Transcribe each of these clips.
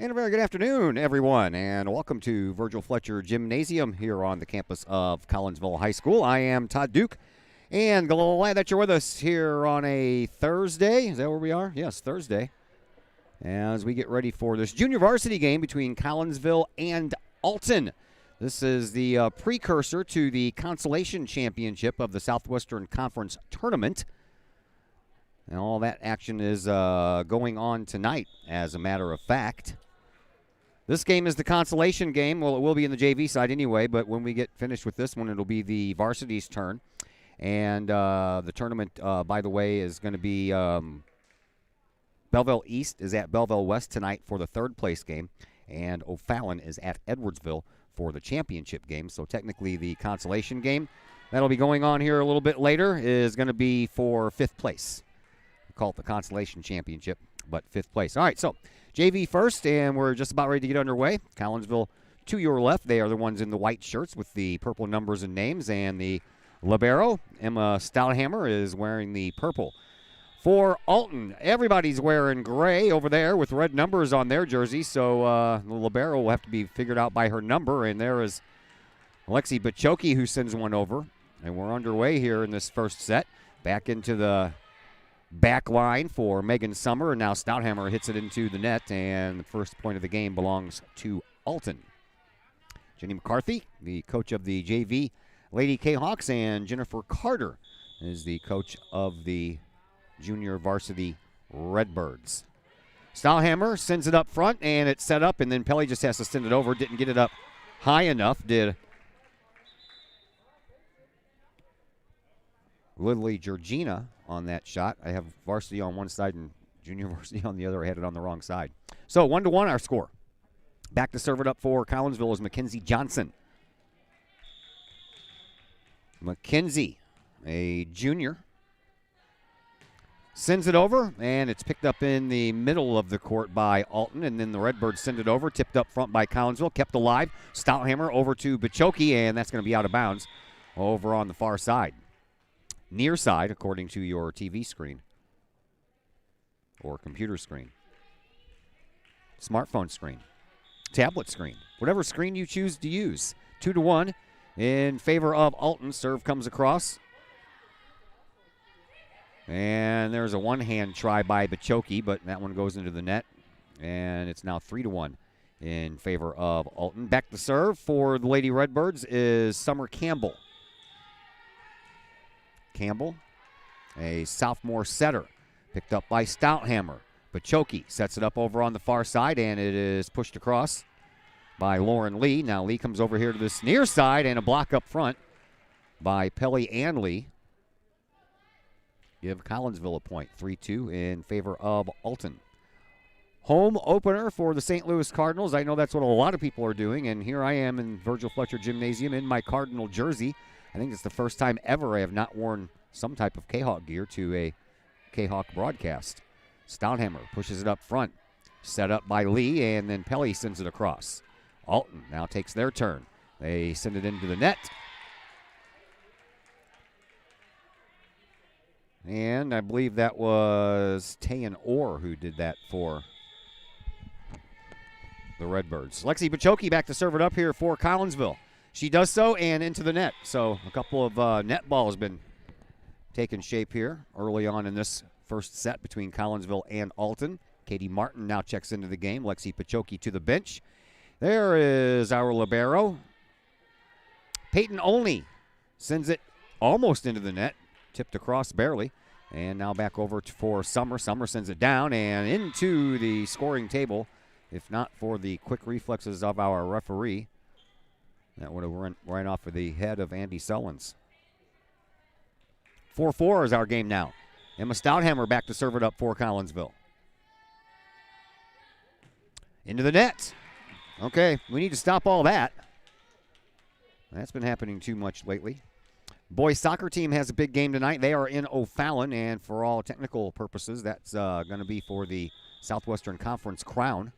And a very good afternoon, everyone, and welcome to Virgil Fletcher Gymnasium here on the campus of Collinsville High School. I am Todd Duke, and glad that you're with us here on a Thursday. Is that where we are? Yes, Thursday. As we get ready for this junior varsity game between Collinsville and Alton. This is the precursor to the Consolation Championship of the Southwestern Conference Tournament. And all that action is going on tonight, as a matter of fact. This game is the consolation game. Well, it will be in the JV side anyway, but when we get finished with this one, it'll be the varsity's turn. And the tournament, by the way, is going to be Belleville East is at Belleville West tonight for the third place game, and O'Fallon is at Edwardsville for the championship game. So technically the consolation game that'll be going on here a little bit later is going to be for fifth place. We call it the consolation championship, but fifth place. All right, so JV first, and we're just about ready to get underway. Collinsville to your left. They are the ones in the white shirts with the purple numbers and names, and the libero, Emma Stouthammer, is wearing the purple. For Alton, everybody's wearing gray over there with red numbers on their jersey, so the libero will have to be figured out by her number, and there is Alexi Bachoki who sends one over, and we're underway here in this first set. Back into the back line for Megan Summer, and now Stouthammer hits it into the net, and the first point of the game belongs to Alton. Jenny McCarthy, the coach of the JV Lady Kahawks, and Jennifer Carter is the coach of the junior varsity Redbirds. Stouthammer sends it up front, and it's set up, and then Pelly just has to send it over. Didn't get it up high enough, did Lily Georgina on that shot. I have varsity on one side and junior varsity on the other. I had it on the wrong side. So 1-1 our score. Back to serve it up for Collinsville is Mackenzie Johnson. Mackenzie, a junior, sends it over, and it's picked up in the middle of the court by Alton, and then the Redbirds send it over, tipped up front by Collinsville, kept alive. Stouthammer over to Bachoki, and that's going to be out of bounds over on the far side. Near side, according to your TV screen or computer screen, smartphone screen, tablet screen, whatever screen you choose to use. 2-1 in favor of Alton. Serve comes across. And there's a one-hand try by Bachoki, but that one goes into the net. And it's now 3-1 in favor of Alton. Back to serve for the Lady Redbirds is Summer Campbell. Campbell, a sophomore setter, picked up by Stouthammer. Bachoki sets it up over on the far side, and it is pushed across by Lauren Lee. Now Lee comes over here to this near side, and a block up front by Pelly and Lee. Give Collinsville a point, 3-2 in favor of Alton. Home opener for the St. Louis Cardinals. I know that's what a lot of people are doing, and here I am in Virgil Fletcher Gymnasium in my Cardinal jersey. I think it's the first time ever I have not worn some type of Kahok gear to a Kahok broadcast. Stouthammer pushes it up front. Set up by Lee, and then Pelly sends it across. Alton now takes their turn. They send it into the net. And I believe that was Tayan Orr who did that for the Redbirds. Lexi Bachoki back to serve it up here for Collinsville. She does so, and into the net. So a couple of net balls been taking shape here early on in this first set between Collinsville and Alton. Katie Martin now checks into the game. Lexi Bachoki to the bench. There is our libero. Peyton Olney sends it almost into the net. Tipped across barely. And now back over for Summer. Summer sends it down and into the scoring table. If not for the quick reflexes of our referee, that would have run right off of the head of Andy Sullins. 4-4 is our game now. Emma Stouthammer back to serve it up for Collinsville. Into the net. Okay, we need to stop all that. That's been happening too much lately. Boys soccer team has a big game tonight. They are in O'Fallon, and for all technical purposes, that's going to be for the Southwestern Conference crown.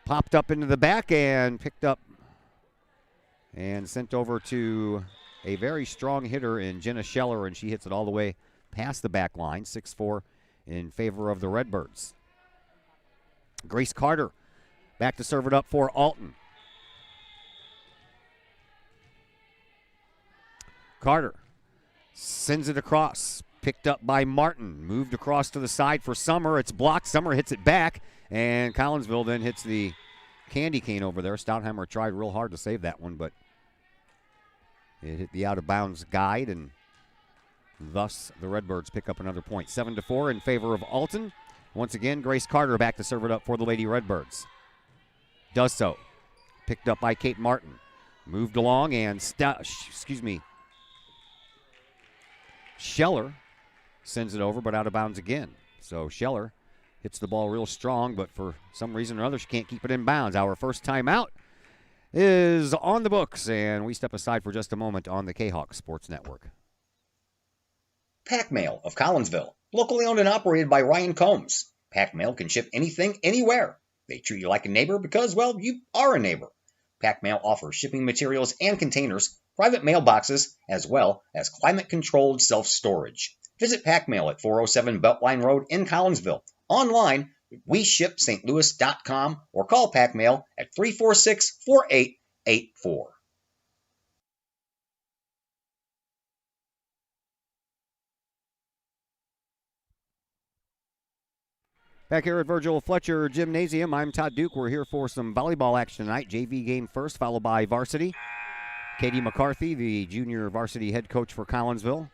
Popped up into the back and picked up and sent over to a very strong hitter in Jenna Scheller, and she hits it all the way past the back line. 6'4", in favor of the Redbirds. Grace Carter back to serve it up for Alton. Carter sends it across. Picked up by Martin. Moved across to the side for Summer. It's blocked. Summer hits it back. And Collinsville then hits the candy cane over there. Stoutheimer tried real hard to save that one, but it hit the out-of-bounds guide, and thus the Redbirds pick up another point. 7-4 in favor of Alton. Once again, Grace Carter back to serve it up for the Lady Redbirds. Does so. Picked up by Kate Martin. Moved along, and Scheller sends it over, but out of bounds again. So Scheller hits the ball real strong, but for some reason or other, she can't keep it in bounds. Our first timeout is on the books, and we step aside for just a moment on the Kahok Sports Network. Pack Mail of Collinsville, locally owned and operated by Ryan Combs. Pack Mail can ship anything, anywhere. They treat you like a neighbor because, well, you are a neighbor. Pack Mail offers shipping materials and containers, private mailboxes, as well as climate-controlled self-storage. Visit Pack Mail at 407 Beltline Road in Collinsville. Online, WeShipSt.Louis.com, or call Pack Mail at 346-4884. Back here at Virgil Fletcher Gymnasium, I'm Todd Duke. We're here for some volleyball action tonight. JV game first, followed by varsity. Katie McCarthy, the junior varsity head coach for Collinsville,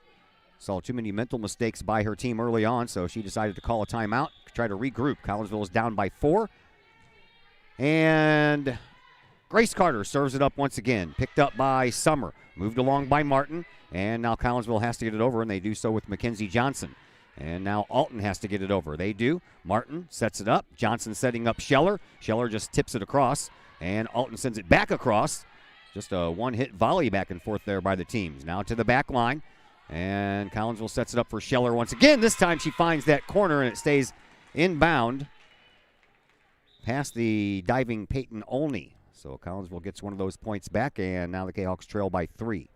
saw too many mental mistakes by her team early on, so she decided to call a timeout, try to regroup. Collinsville is down by 4. And Grace Carter serves it up once again. Picked up by Summer. Moved along by Martin. And now Collinsville has to get it over, and they do so with Mackenzie Johnson. And now Alton has to get it over. They do. Martin sets it up. Johnson setting up Scheller. Scheller just tips it across. And Alton sends it back across. Just a one-hit volley back and forth there by the teams. Now to the back line. And Collinsville sets it up for Scheller once again. This time she finds that corner, and it stays inbound past the diving Peyton Olney. So Collinsville gets one of those points back, and now the Kahawks trail by 3.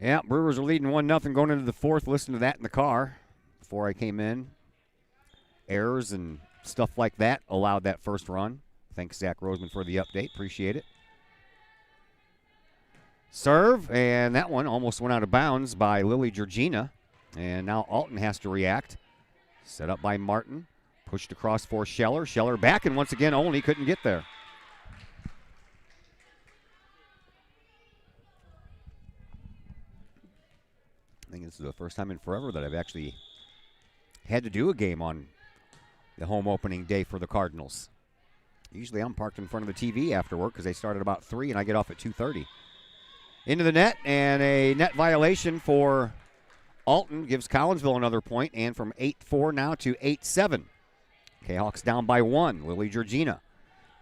Yeah, Brewers are leading 1-0 going into the fourth. Listen to that in the car before I came in. Errors and stuff like that allowed that first run. Thanks, Zach Roseman, for the update. Appreciate it. Serve, and that one almost went out of bounds by Lily Georgina. And now Alton has to react. Set up by Martin. Pushed across for Scheller. Scheller back, and once again, Olney couldn't get there. I think this is the first time in forever that I've actually had to do a game on the home opening day for the Cardinals. Usually I'm parked in front of the TV after work because they start at about 3 and I get off at 2:30. Into the net, and a net violation for Alton gives Collinsville another point, and from 8-4 now to 8-7. Kahawks down by 1. Lily Georgina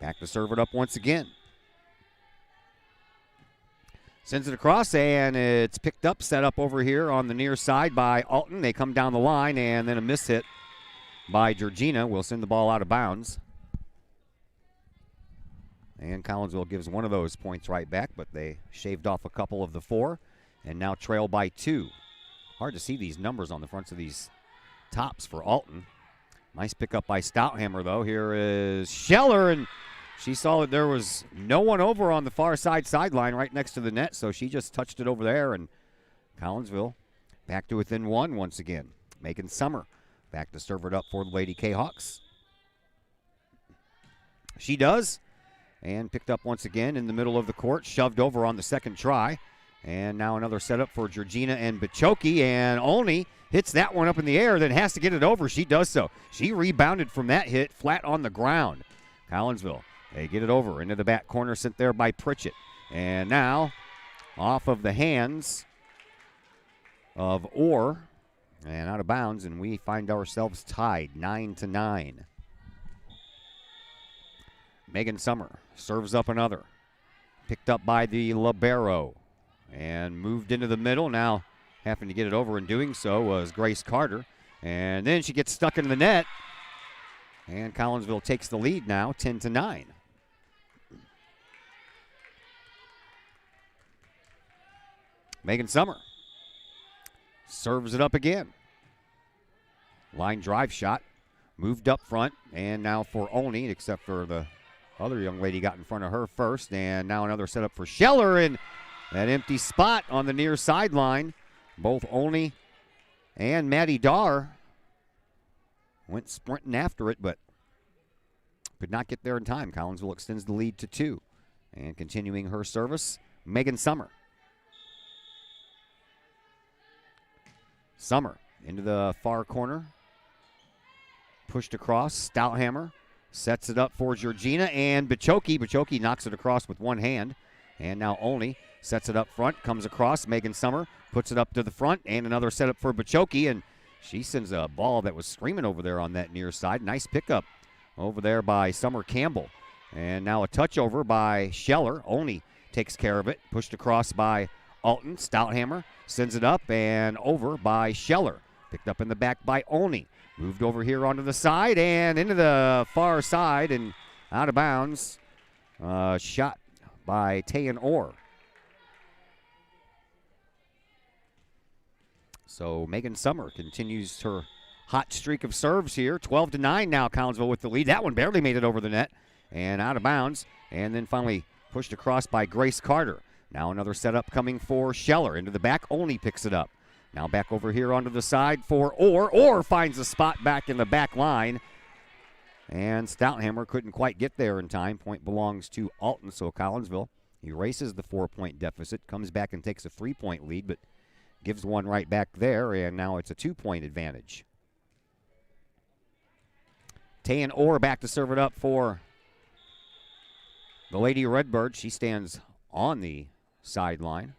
back to serve it up once again. Sends it across, and it's picked up, set up over here on the near side by Alton. They come down the line, and then a miss hit by Georgina will send the ball out of bounds. And Collinsville gives one of those points right back, but they shaved off a couple of the 4 and now trail by 2. Hard to see these numbers on the fronts of these tops for Alton. Nice pickup by Stouthammer, though. Here is Scheller, and she saw that there was no one over on the far sideline right next to the net, so she just touched it over there, and Collinsville back to within 1 once again. Megan Summer back to serve it up for the Lady Kahawks. She does, and picked up once again in the middle of the court, shoved over on the second try. And now another setup for Georgina and Bachoki, and Olney hits that one up in the air, then has to get it over. She does so. She rebounded from that hit flat on the ground. Collinsville, they get it over into the back corner, sent there by Pritchett. And now off of the hands of Orr and out of bounds, and we find ourselves tied 9-9. Megan Summer serves up another. Picked up by the libero and moved into the middle. Now having to get it over, and doing so was Grace Carter. And then she gets stuck into the net. And Collinsville takes the lead now, 10-9. Megan Summer serves it up again. Line drive shot. Moved up front. And now for Olney, except for the other young lady got in front of her first. And now another setup for Scheller. And that empty spot on the near sideline. Both Olney and Maddie Darr went sprinting after it, but could not get there in time. Collinsville extends the lead to 2. And continuing her service, Megan Summer. Summer into the far corner. Pushed across. Stouthammer sets it up for Georgina and Bachoki. Bachoki knocks it across with one hand. And now Olney sets it up front. Comes across. Megan Summer puts it up to the front. And another setup for Bachoki. And she sends a ball that was screaming over there on that near side. Nice pickup over there by Summer Campbell. And now a touch over by Scheller. Olney takes care of it. Pushed across by Alton. Stouthammer sends it up and over by Scheller. Picked up in the back by Olney. Moved over here onto the side and into the far side and out of bounds. Shot by Tayan Orr. So Megan Summer continues her hot streak of serves here. 12-9 now, Collinsville with the lead. That one barely made it over the net and out of bounds. And then finally pushed across by Grace Carter. Now another setup coming for Scheller. Into the back, Olney picks it up. Now back over here onto the side for Orr. Orr finds a spot back in the back line. And Stouthammer couldn't quite get there in time. Point belongs to Alton, so Collinsville erases the 4-point deficit. Comes back and takes a 3-point lead, but gives one right back there, and now it's a 2-point advantage. Tayan Orr back to serve it up for the Lady Redbird. She stands on the sideline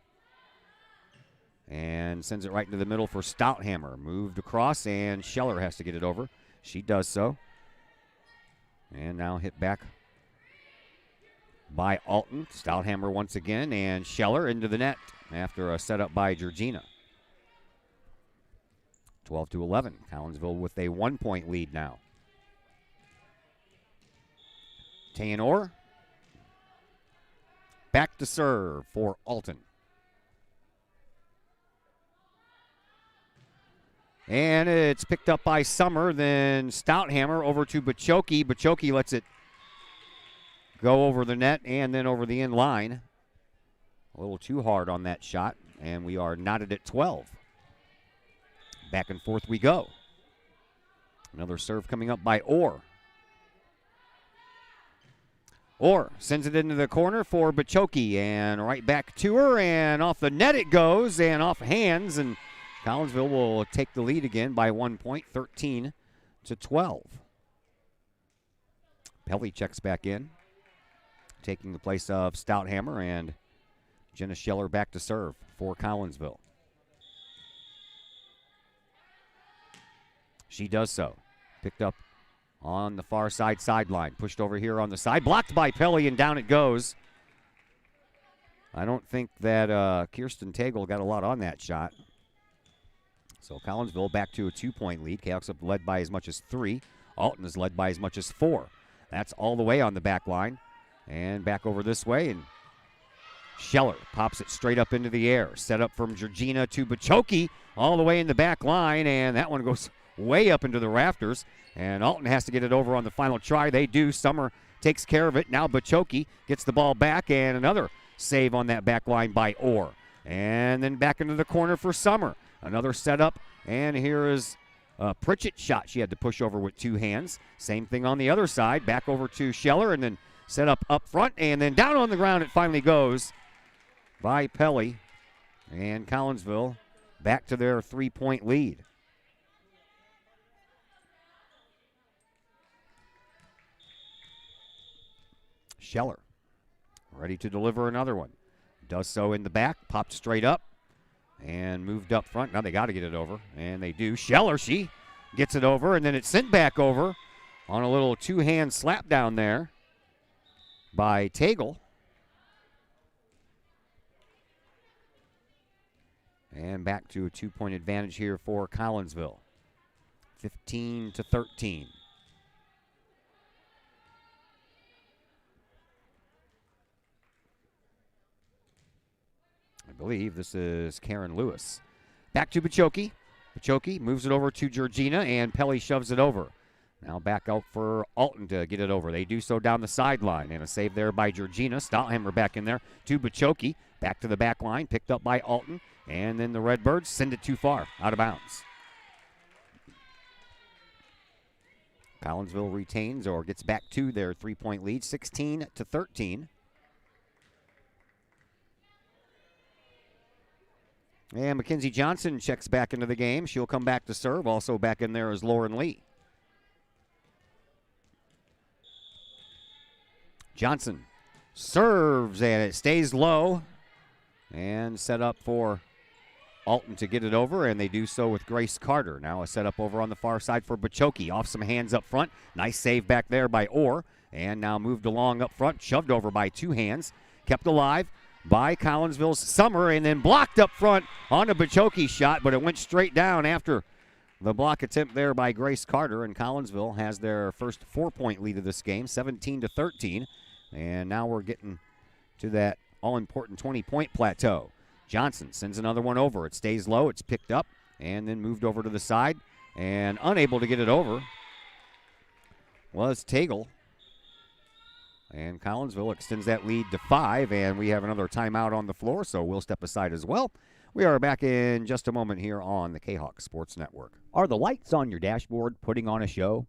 and sends it right into the middle for Stouthammer. Moved across, and Scheller has to get it over. She does so. And now hit back by Alton. Stouthammer once again, and Scheller into the net after a setup by Georgina. 12-11. Collinsville with a 1-point lead now. Tayan Orr back to serve for Alton. And it's picked up by Summer, then Stouthammer over to Bachoki. Bachoki lets it go over the net and then over the end line. A little too hard on that shot, and we are knotted at 12. Back and forth we go. Another serve coming up by Orr. Orr sends it into the corner for Bachoki, and right back to her, and off the net it goes, and off hands, and Collinsville will take the lead again by 1 point, 13-12. Pelly checks back in, taking the place of Stouthammer, and Jenna Scheller back to serve for Collinsville. She does so. Picked up on the far side sideline. Pushed over here on the side. Blocked by Pelly, and down it goes. I don't think that Kirsten Tagle got a lot on that shot. So Collinsville back to a 2-point lead. Cahoks up led by as much as 3. Alton is led by as much as 4. That's all the way on the back line. And back over this way, and Scheller pops it straight up into the air. Set up from Georgina to Bachoki all the way in the back line, and that one goes way up into the rafters. And Alton has to get it over on the final try. They do. Summer takes care of it. Now Bachoki gets the ball back, and another save on that back line by Orr. And then back into the corner for Summer. Another setup, and here is a Pritchett shot she had to push over with 2 hands. Same thing on the other side. Back over to Scheller, and then set up front, and then down on the ground it finally goes by Pelly. And Collinsville back to their 3-point lead. Scheller ready to deliver another one. Does so in the back, popped straight up, and moved up front. Now they got to get it over, and they do. Scheller, she gets it over, and then it's sent back over on a little 2-hand slap down there by Tagle. And back to a 2-point advantage here for Collinsville. 15-13. I believe this is Karen Lewis. Back to Bachoki. Pachoki moves it over to Georgina, and Pelly shoves it over. Now back out for Alton to get it over. They do so down the sideline, and a save there by Georgina. Stouthammer back in there to Pachoki. Back to the back line, picked up by Alton, and then the Redbirds send it too far, out of bounds. Collinsville retains or gets back to their 3-point lead, 16-13. And Mackenzie Johnson checks back into the game. She'll come back to serve. Also back in there is Lauren Lee. Johnson serves, and it stays low. And set up for Alton to get it over, and they do so with Grace Carter. Now a setup over on the far side for Pachoki. Off some hands up front. Nice save back there by Orr. And now moved along up front, shoved over by two hands. Kept alive by Collinsville's Summer, and then blocked up front on a Pachoki shot, but it went straight down after the block attempt there by Grace Carter, and Collinsville has their first 4-point lead of this game, 17-13. And now we're getting to that all-important 20-point plateau. Johnson sends another one over. It stays low. It's picked up and then moved over to the side, and unable to get it over was Tagle. And Collinsville extends that lead to 5, and we have another timeout on the floor, so we'll step aside as well. We are back in just a moment here on the Kahok Sports Network. Are the lights on your dashboard putting on a show?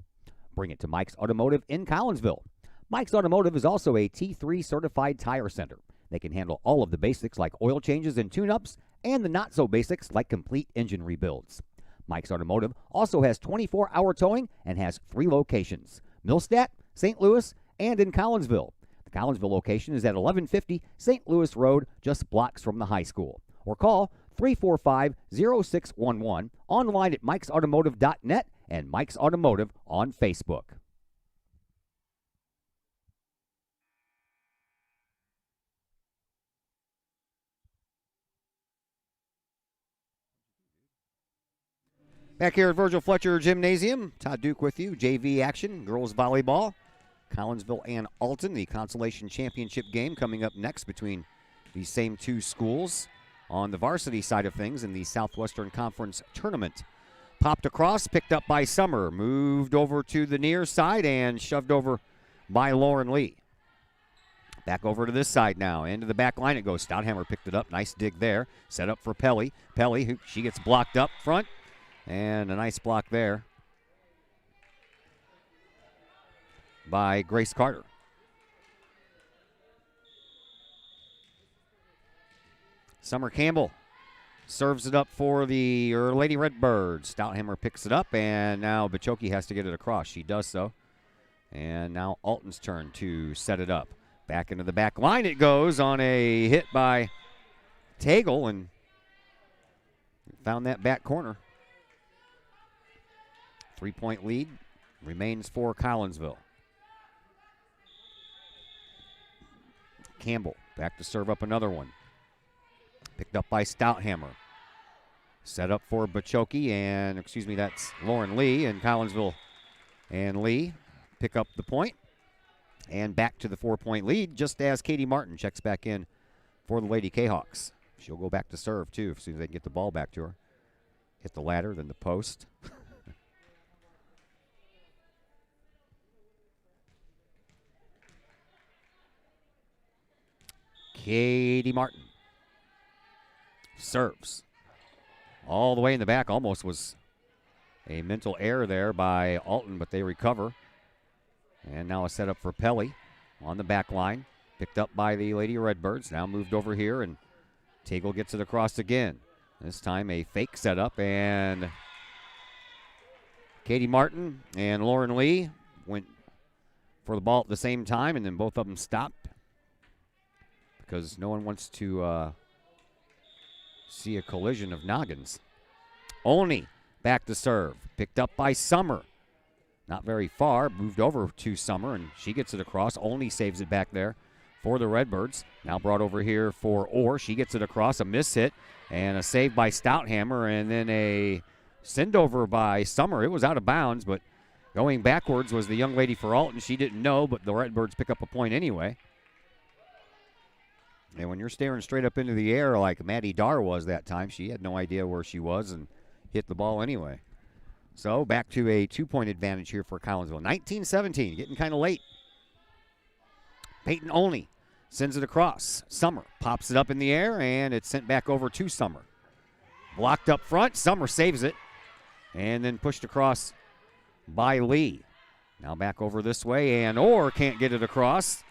Bring it to Mike's Automotive in Collinsville. Mike's Automotive is also a T3 certified tire center. They can handle all of the basics like oil changes and tune-ups, and the not-so-basics like complete engine rebuilds. Mike's Automotive also has 24-hour towing and has 3 locations: Millstadt, St. Louis, and in Collinsville. The Collinsville location is at 1150 St. Louis Road, just blocks from the high school. Or call 345-0611, online at mikesautomotive.net and Mike's Automotive on Facebook. Back here at Virgil Fletcher Gymnasium, Todd Duke with you. JV action, girls volleyball. Collinsville and Alton, the consolation championship game coming up next between these same two schools on the varsity side of things in the Southwestern Conference tournament. Popped across, picked up by Summer, moved over to the near side and shoved over by Lauren Lee. Back over to this side now. Into the back line it goes. Stouthammer picked it up. Nice dig there. Set up for Pelly. Pelly, she gets blocked up front. And a nice block there by Grace Carter. Summer Campbell serves it up for the Lady Redbirds. Stouthammer picks it up, and now Pachoki has to get it across. She does so. And now Alton's turn to set it up. Back into the back line it goes on a hit by Tagle, and found that back corner. 3-point lead remains for Collinsville. Campbell back to serve up another one. Picked up by Stouthammer. Set up for Pachoki, and that's Lauren Lee, and Collinsville and Lee pick up the point. And back to the 4-point lead just as Katie Martin checks back in for the Lady Kahawks. She'll go back to serve too as soon as they can get the ball back to her. Hit the ladder, then the post. Katie Martin serves all the way in the back. Almost was a mental error there by Alton, but they recover. And now a setup for Pelly on the back line. Picked up by the Lady Redbirds. Now moved over here, and Tagle gets it across again. This time a fake setup, and Katie Martin and Lauren Lee went for the ball at the same time, and then both of them stopped because no one wants to see a collision of noggins. Olney back to serve. Picked up by Summer. Not very far. Moved over to Summer, and she gets it across. Olney saves it back there for the Redbirds. Now brought over here for Orr. She gets it across. A miss hit and a save by Stouthammer, and then a send over by Summer. It was out of bounds, but going backwards was the young lady for Alton. She didn't know, but the Redbirds pick up a point anyway. And when you're staring straight up into the air like Maddie Darr was that time, she had no idea where she was, and hit the ball anyway. So back to a 2-point advantage here for Collinsville. 19-17, getting kind of late. Peyton Olney sends it across. Summer pops it up in the air, and it's sent back over to Summer. Blocked up front. Summer saves it, and then pushed across by Lee. Now back over this way, and Orr can't get it across.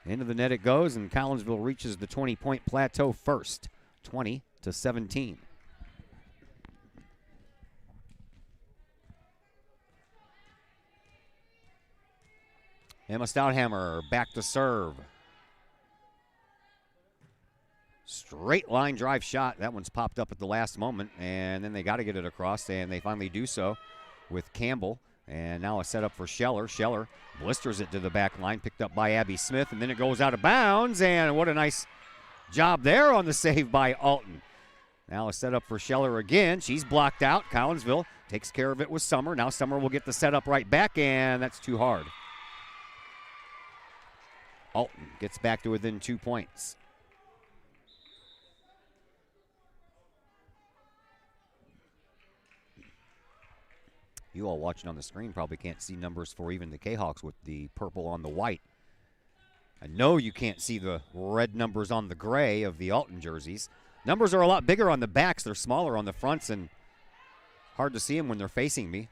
Into the net it goes, and Collinsville reaches the 20-point plateau first, 20-17. Emma Stouthammer back to serve. Straight line drive shot. That one's popped up at the last moment, and then they got to get it across, and they finally do so with Campbell. And now a setup for Scheller. Scheller blisters it to the back line, picked up by Abby Smith, and then it goes out of bounds, and what a nice job there on the save by Alton. Now a setup for Scheller again. She's blocked out. Collinsville takes care of it with Summer. Now Summer will get the setup right back, and that's too hard. Alton gets back to within 2 points. You all watching on the screen probably can't see numbers for even the Kahawks with the purple on the white. I know you can't see the red numbers on the gray of the Alton jerseys. Numbers are a lot bigger on the backs. They're smaller on the fronts, and hard to see them when they're facing me.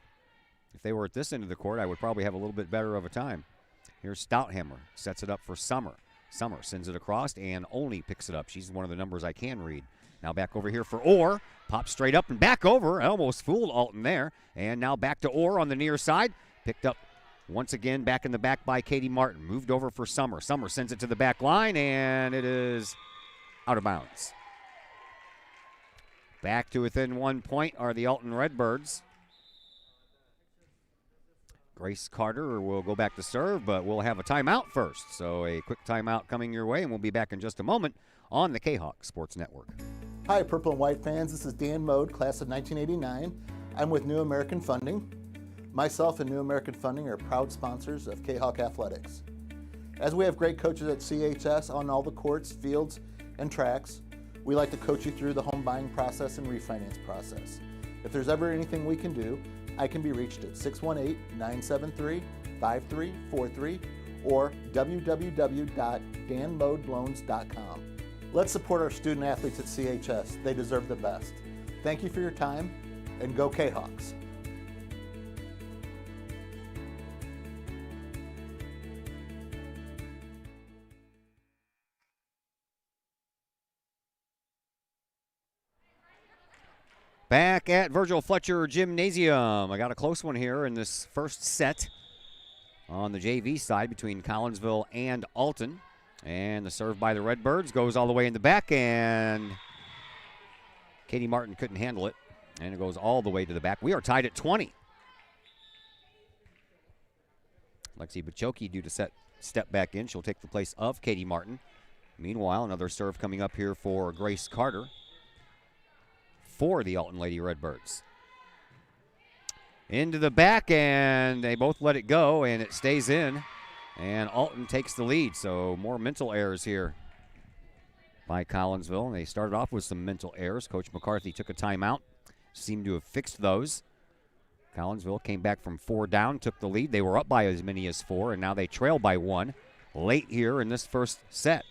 If they were at this end of the court, I would probably have a little bit better of a time. Here's Stouthammer, sets it up for Summer. Summer sends it across, and Olney picks it up. She's one of the numbers I can read. Now back over here for Orr. Pops straight up and back over. I almost fooled Alton there. And now back to Orr on the near side. Picked up once again back in the back by Katie Martin. Moved over for Summer. Summer sends it to the back line, and it is out of bounds. Back to within 1 point are the Alton Redbirds. Grace Carter will go back to serve, but we'll have a timeout first. So a quick timeout coming your way, and we'll be back in just a moment on the Kahok Sports Network. Hi, Purple and White fans. This is Dan Mode, class of 1989. I'm with New American Funding. Myself and New American Funding are proud sponsors of Kahok Athletics. As we have great coaches at CHS on all the courts, fields, and tracks, we like to coach you through the home buying process and refinance process. If there's ever anything we can do, I can be reached at 618-973-5343 or www.danmodeloans.com. Let's support our student athletes at CHS. They deserve the best. Thank you for your time, and go Kahawks. Back at Virgil Fletcher Gymnasium. I got a close one here in this first set on the JV side between Collinsville and Alton. And the serve by the Redbirds goes all the way in the back, and Katie Martin couldn't handle it, and it goes all the way to the back. We are tied at 20. Lexi Bachoki due to step back in. She'll take the place of Katie Martin. Meanwhile, another serve coming up here for Grace Carter for the Alton Lady Redbirds. Into the back, and they both let it go, and it stays in. And Alton takes the lead, so more mental errors here by Collinsville. And they started off with some mental errors. Coach McCarthy took a timeout, seemed to have fixed those. Collinsville came back from 4 down, took the lead. They were up by as many as 4, and now they trail by 1 late here in this first set.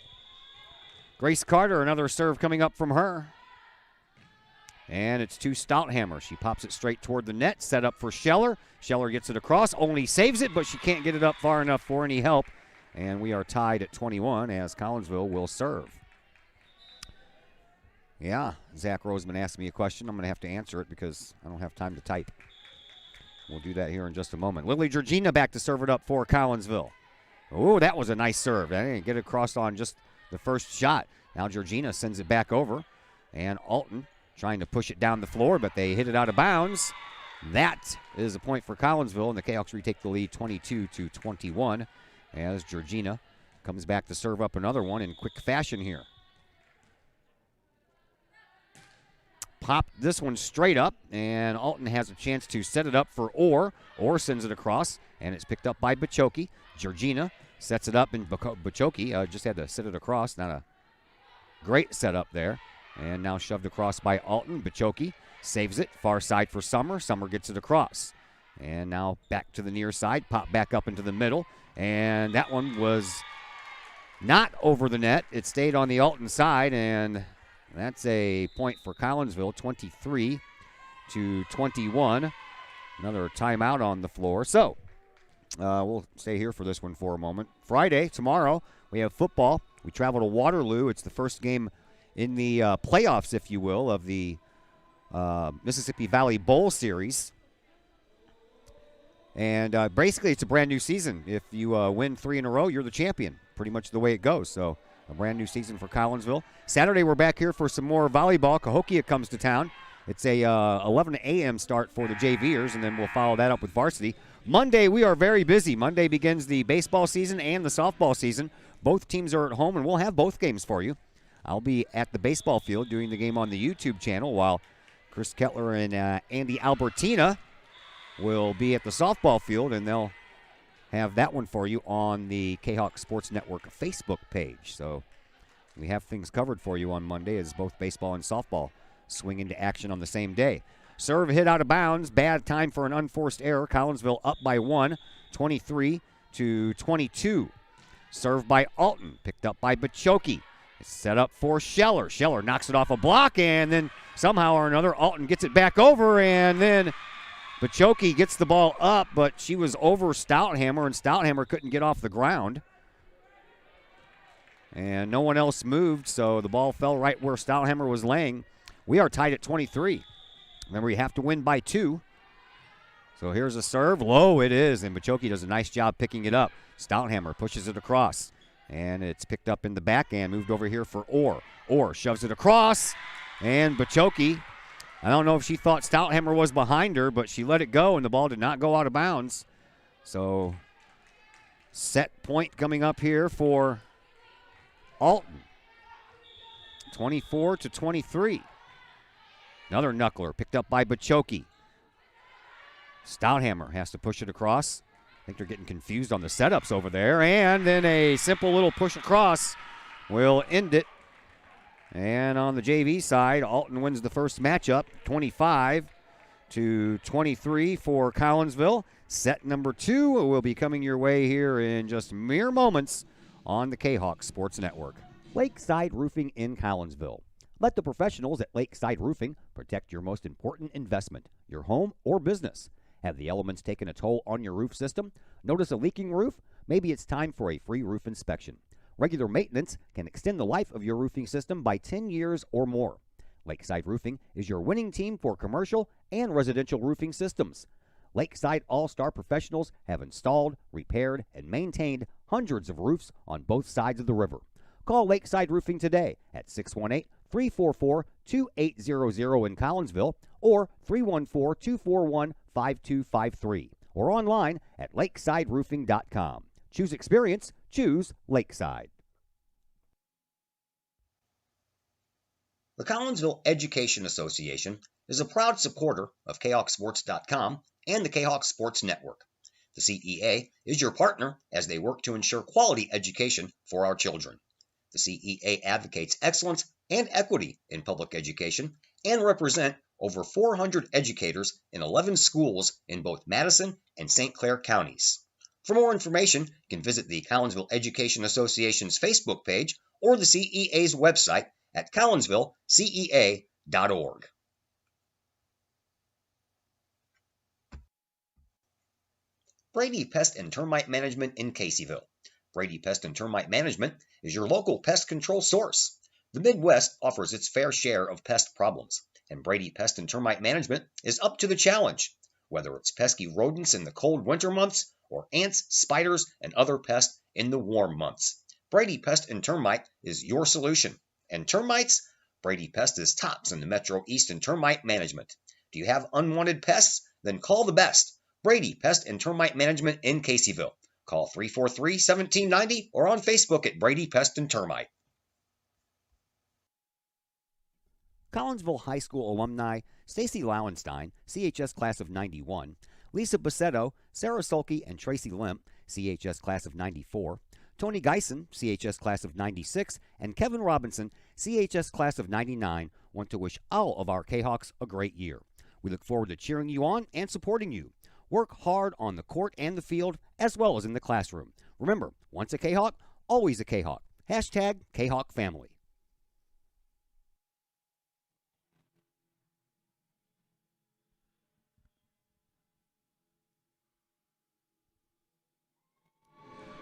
Grace Carter, another serve coming up from her. And it's to Stouthammer. She pops it straight toward the net, set up for Scheller. Scheller gets it across, only saves it, but she can't get it up far enough for any help. And we are tied at 21 as Collinsville will serve. Yeah, Zach Roseman asked me a question. I'm going to have to answer it because I don't have time to type. We'll do that here in just a moment. Lily Georgina back to serve it up for Collinsville. Oh, that was a nice serve. I didn't get it across on just the first shot. Now Georgina sends it back over, and Alton trying to push it down the floor, but they hit it out of bounds. That is a point for Collinsville, and the Kahawks retake the lead 22-21 as Georgina comes back to serve up another one in quick fashion here. Popped this one straight up, and Alton has a chance to set it up for Orr. Orr sends it across, and it's picked up by Bachoki. Georgina sets it up, and Bachoki just had to set it across. Not a great setup there. And now shoved across by Alton. Bachoki saves it. Far side for Summer. Summer gets it across. And now back to the near side. Pop back up into the middle. And that one was not over the net. It stayed on the Alton side. And that's a point for Collinsville, 23-21. Another timeout on the floor. So we'll stay here for this one for a moment. Friday, tomorrow, we have football. We travel to Waterloo. It's the first game in the playoffs, if you will, of the Mississippi Valley Bowl Series. And basically, it's a brand new season. If you win 3 in a row, you're the champion. Pretty much the way it goes. So a brand new season for Collinsville. Saturday, we're back here for some more volleyball. Cahokia comes to town. It's a 11 a.m. start for the JVers, and then we'll follow that up with varsity. Monday, we are very busy. Monday begins the baseball season and the softball season. Both teams are at home, and we'll have both games for you. I'll be at the baseball field doing the game on the YouTube channel, while Chris Kettler and Andy Albertina will be at the softball field, and they'll have that one for you on the Kahok Sports Network Facebook page. So we have things covered for you on Monday as both baseball and softball swing into action on the same day. Serve hit out of bounds. Bad time for an unforced error. Collinsville up by 1, 23-22. Serve by Alton. Picked up by Bachoki. It's set up for Scheller. Scheller knocks it off a block, and then somehow or another, Alton gets it back over, and then Bachoki gets the ball up, but she was over Stouthammer, and Stouthammer couldn't get off the ground. And no one else moved, so the ball fell right where Stouthammer was laying. We are tied at 23. Remember, you have to win by 2. So here's a serve. Low it is, and Bachoki does a nice job picking it up. Stouthammer pushes it across, and it's picked up in the backhand, moved over here for Orr. Orr shoves it across, and Bachoki, I don't know if she thought Stouthammer was behind her, but she let it go, and the ball did not go out of bounds. So set point coming up here for Alton. 24-23. Another knuckler picked up by Bachoki. Stouthammer has to push it across. I think they're getting confused on the setups over there. And then a simple little push across will end it. And on the JV side, Alton wins the first matchup, 25-23 for Collinsville. Set number 2 will be coming your way here in just mere moments on the Kahok Sports Network. Lakeside Roofing in Collinsville. Let the professionals at Lakeside Roofing protect your most important investment, your home or business. Have the elements taken a toll on your roof system? Notice a leaking roof? Maybe it's time for a free roof inspection. Regular maintenance can extend the life of your roofing system by 10 years or more. Lakeside Roofing is your winning team for commercial and residential roofing systems. Lakeside All-Star professionals have installed, repaired, and maintained hundreds of roofs on both sides of the river. Call Lakeside Roofing today at 618-344-2800 in Collinsville or 314-241-5253 or online at lakesideroofing.com. Choose experience, choose Lakeside. The Collinsville Education Association is a proud supporter of KahokSports.com and the Kahok Sports Network. The CEA is your partner as they work to ensure quality education for our children. The CEA advocates excellence and equity in public education and represent over 400 educators in 11 schools in both Madison and St. Clair counties. For more information, you can visit the Collinsville Education Association's Facebook page or the CEA's website at collinsvillecea.org. Brady Pest and Termite Management in Caseyville. Brady Pest and Termite Management is your local pest control source. The Midwest offers its fair share of pest problems, and Brady Pest and Termite Management is up to the challenge. Whether it's pesky rodents in the cold winter months or ants, spiders, and other pests in the warm months, Brady Pest and Termite is your solution. And termites? Brady Pest is tops in the Metro East in termite management. Do you have unwanted pests? Then call the best. Brady Pest and Termite Management in Caseyville. Call 343-1790 or on Facebook at Brady Pest and Termite. Collinsville High School alumni Stacy Lauenstein, CHS class of 91, Lisa Bassetto, Sarah Sulky, and Tracy Limp, CHS class of 94, Tony Geisen, CHS class of 96, and Kevin Robinson, CHS class of 99, want to wish all of our Kahawks a great year. We look forward to cheering you on and supporting you. Work hard on the court and the field, as well as in the classroom. Remember, once a Kahawk, always a Kahawk. Hashtag Kahawk Family.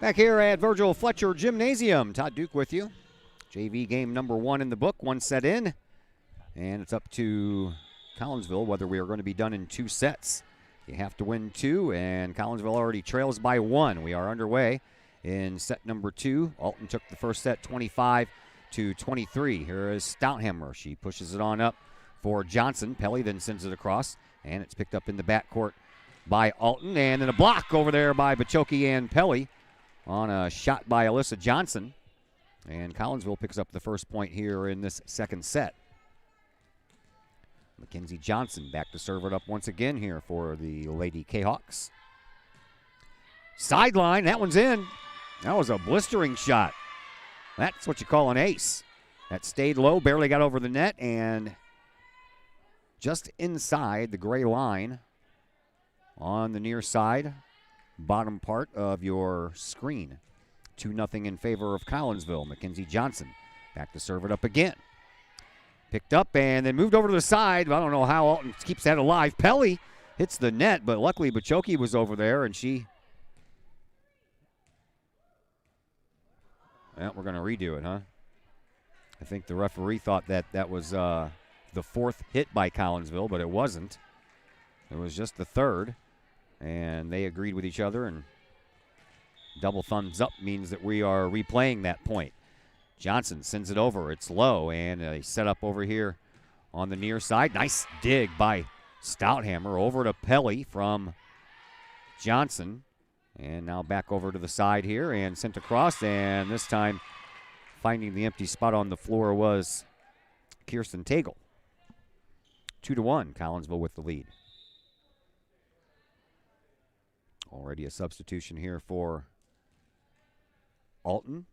Back here at Virgil Fletcher Gymnasium, Todd Duke with you. JV game number 1 in the book, 1 set in. And it's up to Collinsville whether we are going to be done in 2 sets. You have to win 2, and Collinsville already trails by 1. We are underway in set number 2. Alton took the first set 25-23. Here is Stouthammer. She pushes it on up for Johnson. Pelly then sends it across, and it's picked up in the backcourt by Alton. And then a block over there by Bachoki and Pelly on a shot by Alyssa Johnson. And Collinsville picks up the first point here in this second set. Mackenzie Johnson back to serve it up once again here for the Lady Kahawks. Sideline, that one's in. That was a blistering shot. That's what you call an ace. That stayed low, barely got over the net, and just inside the gray line on the near side, bottom part of your screen. 2-0 in favor of Collinsville. Mackenzie Johnson back to serve it up again. Picked up and then moved over to the side. I don't know how Alton keeps that alive. Pelly hits the net, but luckily Bachoki was over there, and she... Well, we're going to redo it, huh? I think the referee thought that was the 4th hit by Collinsville, but it wasn't. It was just the 3rd, and they agreed with each other, and double thumbs up means that we are replaying that point. Johnson sends it over. It's low, and a setup over here on the near side. Nice dig by Stouthammer over to Pelly from Johnson. And now back over to the side here and sent across. And this time finding the empty spot on the floor was Kirsten Tagle. 2-1, Collinsville with the lead. Already a substitution here for Alton.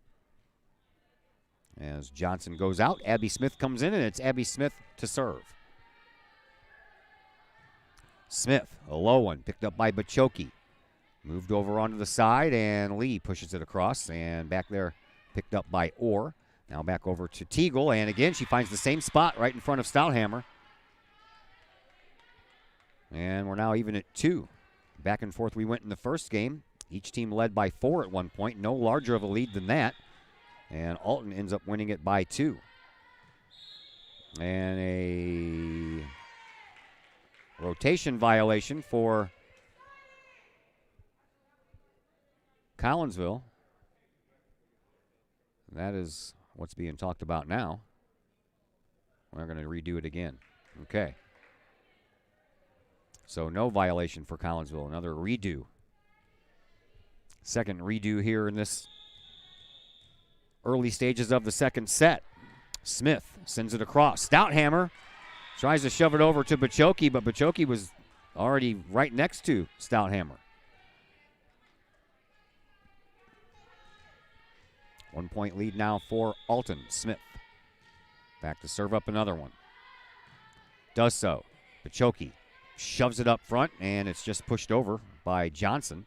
As Johnson goes out, Abby Smith comes in, and it's Abby Smith to serve. Smith, a low one, picked up by Bachoki. Moved over onto the side, and Lee pushes it across, and back there picked up by Orr. Now back over to Teagle, and again she finds the same spot right in front of Stouthammer. And we're now even at 2. Back and forth we went in the first game. Each team led by 4 at one point, no larger of a lead than that. And Alton ends up winning it by 2. And a rotation violation for Collinsville. That is what's being talked about now. We're going to redo it again. Okay. So no violation for Collinsville. Another redo. Second redo here in this early stages of the second set. Smith sends it across. Stouthammer tries to shove it over to Bachoki, but Bachoki was already right next to Stouthammer. 1 point lead now for Alton. Smith back to serve up another one. Does so. Bachoki shoves it up front, and it's just pushed over by Johnson.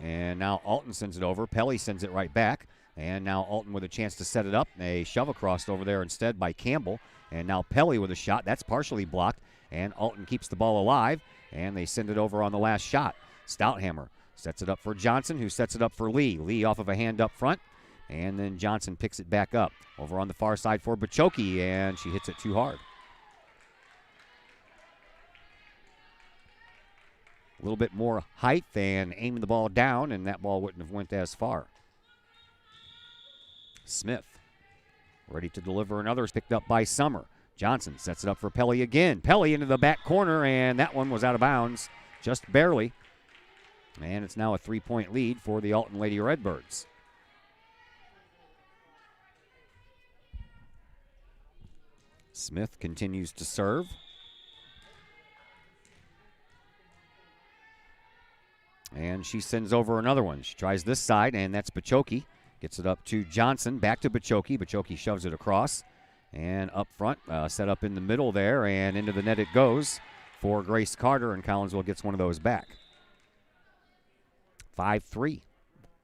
And now Alton sends it over. Pelly sends it right back. And now Alton with a chance to set it up. A shove across over there instead by Campbell. And now Pelly with a shot. That's partially blocked. And Alton keeps the ball alive. And they send it over on the last shot. Stouthammer sets it up for Johnson, who sets it up for Lee. Lee off of a hand up front. And then Johnson picks it back up. Over on the far side for Bachoki. And she hits it too hard. A little bit more height and aiming the ball down, and that ball wouldn't have went as far. Smith ready to deliver another, picked up by Summer. Johnson sets it up for Pelly again. Pelly into the back corner, and that one was out of bounds just barely. And it's now a 3-point lead for the Alton Lady Redbirds. Smith continues to serve. And she sends over another one. She tries this side, and that's Bachoki. Gets it up to Johnson, back to Bachoki. Bachoki shoves it across. And up front, set up in the middle there, and into the net it goes for Grace Carter, and Collinsville gets one of those back. 5-3.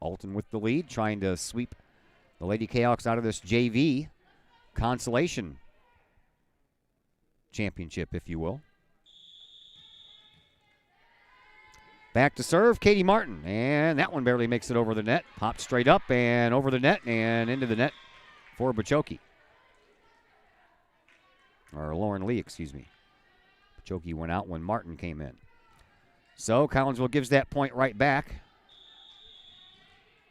Alton with the lead, trying to sweep the Lady Kahawks out of this JV consolation championship, if you will. Back to serve, Katie Martin, and that one barely makes it over the net. Popped straight up and over the net and into the net for Bachoki. Or Lauren Lee, excuse me. Bachoki went out when Martin came in. So Collinsville gives that point right back.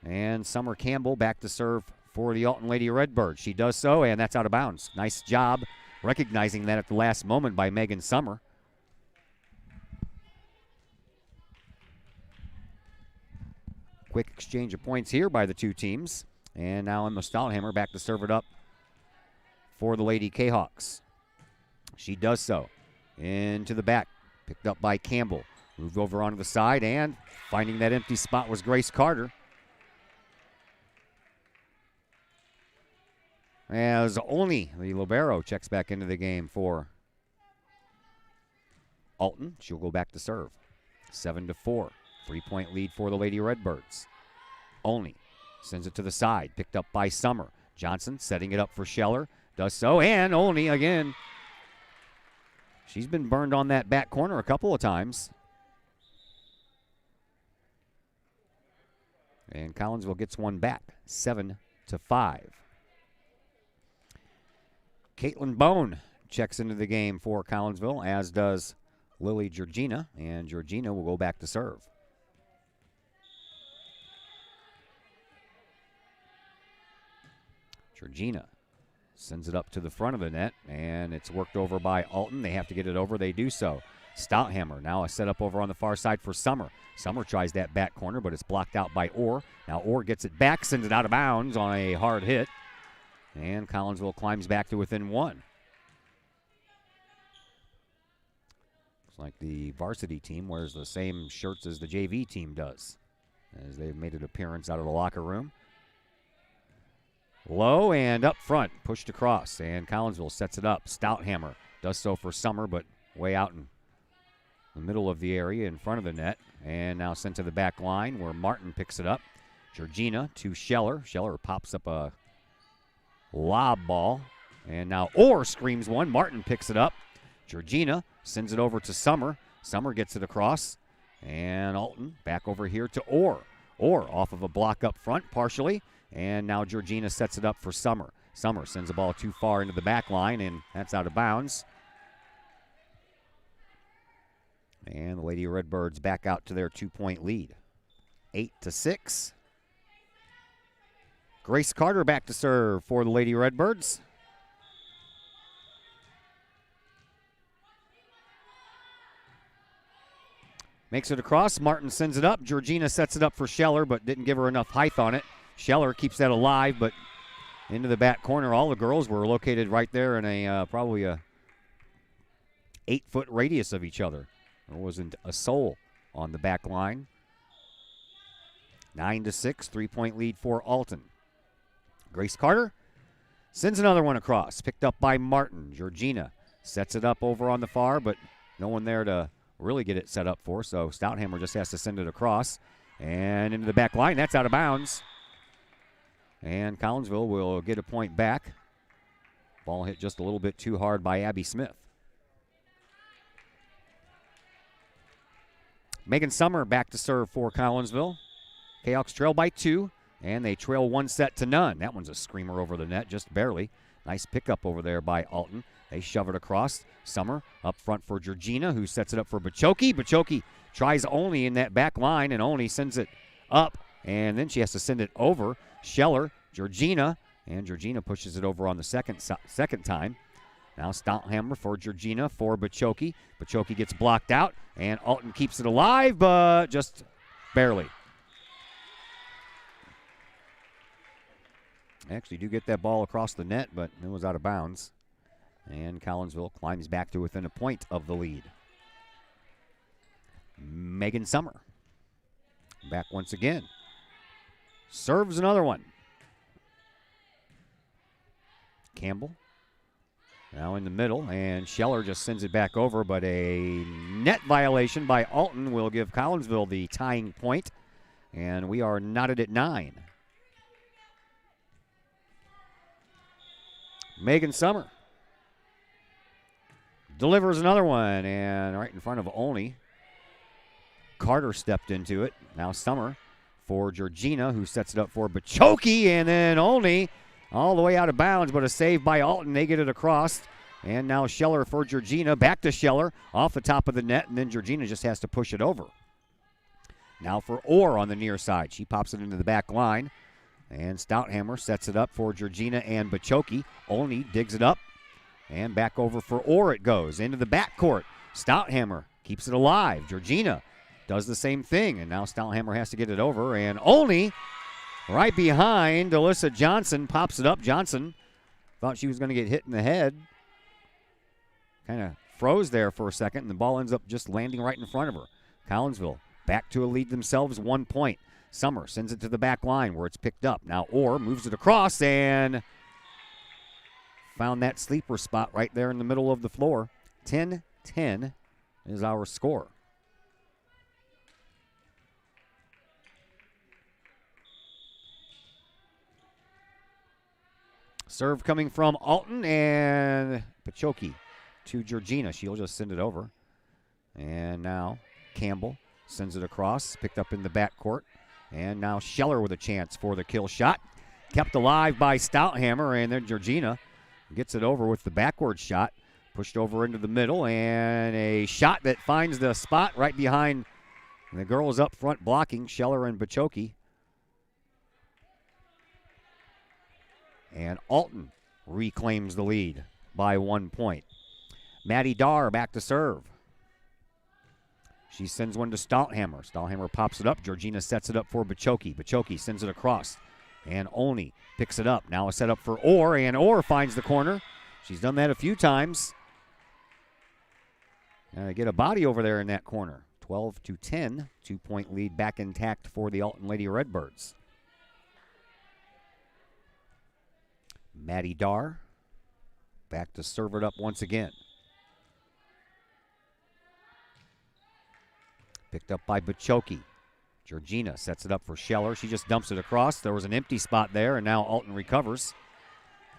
And Summer Campbell back to serve for the Alton Lady Redbirds. She does so, and that's out of bounds. Nice job recognizing that at the last moment by Megan Summer. Quick exchange of points here by the two teams. And now Emma Stahlhammer back to serve it up for the Lady Kahawks. She does so. Into the back. Picked up by Campbell. Moved over onto the side, and finding that empty spot was Grace Carter. As only the libero checks back into the game for Alton. She'll go back to serve. 7-4. 3-point lead for the Lady Redbirds. Only sends it to the side. Picked up by Summer. Johnson setting it up for Scheller. Does so, and Only again. She's been burned on that back corner a couple of times. And Collinsville gets one back. 7-5. Caitlin Bone checks into the game for Collinsville, as does Lily Georgina, and Georgina will go back to serve. Georgina sends it up to the front of the net, and it's worked over by Alton. They have to get it over. They do so. Stouthammer now a setup over on the far side for Summer. Summer tries that back corner, but it's blocked out by Orr. Now Orr gets it back, sends it out of bounds on a hard hit. And Collinsville climbs back to within one. Looks like the varsity team wears the same shirts as the JV team does, as they've made an appearance out of the locker room. Low and up front, pushed across, and Collinsville sets it up. Stouthammer does so for Summer, but way out in the middle of the area in front of the net. And now sent to the back line where Martin picks it up. Georgina to Scheller. Scheller pops up a lob ball. And now Orr screams one. Martin picks it up. Georgina sends it over to Summer. Summer gets it across. And Alton back over here to Orr. Orr off of a block up front partially. And now Georgina sets it up for Summer. Summer sends the ball too far into the back line, and that's out of bounds. And the Lady Redbirds back out to their 2-point lead. 8-6. Grace Carter back to serve for the Lady Redbirds. Makes it across. Martin sends it up. Georgina sets it up for Scheller, but didn't give her enough height on it. Scheller keeps that alive, but into the back corner. All the girls were located right there in a probably a 8-foot radius of each other. There wasn't a soul on the back line. 9-6, 3-point lead for Alton. Grace Carter sends another one across, picked up by Martin. Georgina sets it up over on the far, but no one there to really get it set up for, so Stouthammer just has to send it across and into the back line. That's out of bounds. And Collinsville will get a point back. Ball hit just a little bit too hard by Abby Smith. Megan Summer back to serve for Collinsville. Kahawks trail by 2, and they trail 1-0. That one's a screamer over the net, just barely. Nice pickup over there by Alton. They shove it across. Summer up front for Georgina, who sets it up for Bachoki. Bachoki tries Only in that back line, and Only sends it up, and then she has to send it over. Scheller, Georgina, and Georgina pushes it over on the second time. Now Stouthammer for Georgina for Bachoki. Bachoki gets blocked out, and Alton keeps it alive, but just barely. Actually do get that ball across the net, but it was out of bounds. And Collinsville climbs back to within a point of the lead. Megan Summer back once again. Serves another one. Campbell now in the middle, and Scheller just sends it back over, but a net violation by Alton will give Collinsville the tying point, and we are knotted at 9. Megan Summer delivers another one, and right in front of Olney. Carter stepped into it. Now Summer for Georgina, who sets it up for Bachoki, and then Olney all the way out of bounds, but a save by Alton. They get it across. And now Scheller for Georgina. Back to Scheller off the top of the net, and then Georgina just has to push it over. Now for Orr on the near side. She pops it into the back line. And Stouthammer sets it up for Georgina and Bachoki. Olney digs it up. And back over for Orr it goes. Into the backcourt. Stouthammer keeps it alive. Georgina does the same thing. And now Stouthammer has to get it over. And Olney right behind Alyssa Johnson pops it up. Johnson thought she was going to get hit in the head. Kind of froze there for a second. And the ball ends up just landing right in front of her. Collinsville back to a lead themselves, 1 point. Summer sends it to the back line where it's picked up. Now Orr moves it across and found that sleeper spot right there in the middle of the floor. 10-10 is our score. Serve coming from Alton and Bachoki to Georgina. She'll just send it over. And now Campbell sends it across, picked up in the backcourt. And now Scheller with a chance for the kill shot. Kept alive by Stouthammer, and then Georgina gets it over with the backward shot. Pushed over into the middle, and a shot that finds the spot right behind the girls up front blocking, Scheller and Bachoki. And Alton reclaims the lead by 1 point. Maddie Darr back to serve. She sends one to Stouthammer. Stouthammer pops it up. Georgina sets it up for Bachoki. Bachoki sends it across. And Olney picks it up. Now a setup for Orr, and Orr finds the corner. She's done that a few times. Get a body over there in that corner. 12-10. 2-point lead back intact for the Alton Lady Redbirds. Maddie Darr back to serve it up once again. Picked up by Bachoki. Georgina sets it up for Scheller. She just dumps it across. There was an empty spot there, and now Alton recovers.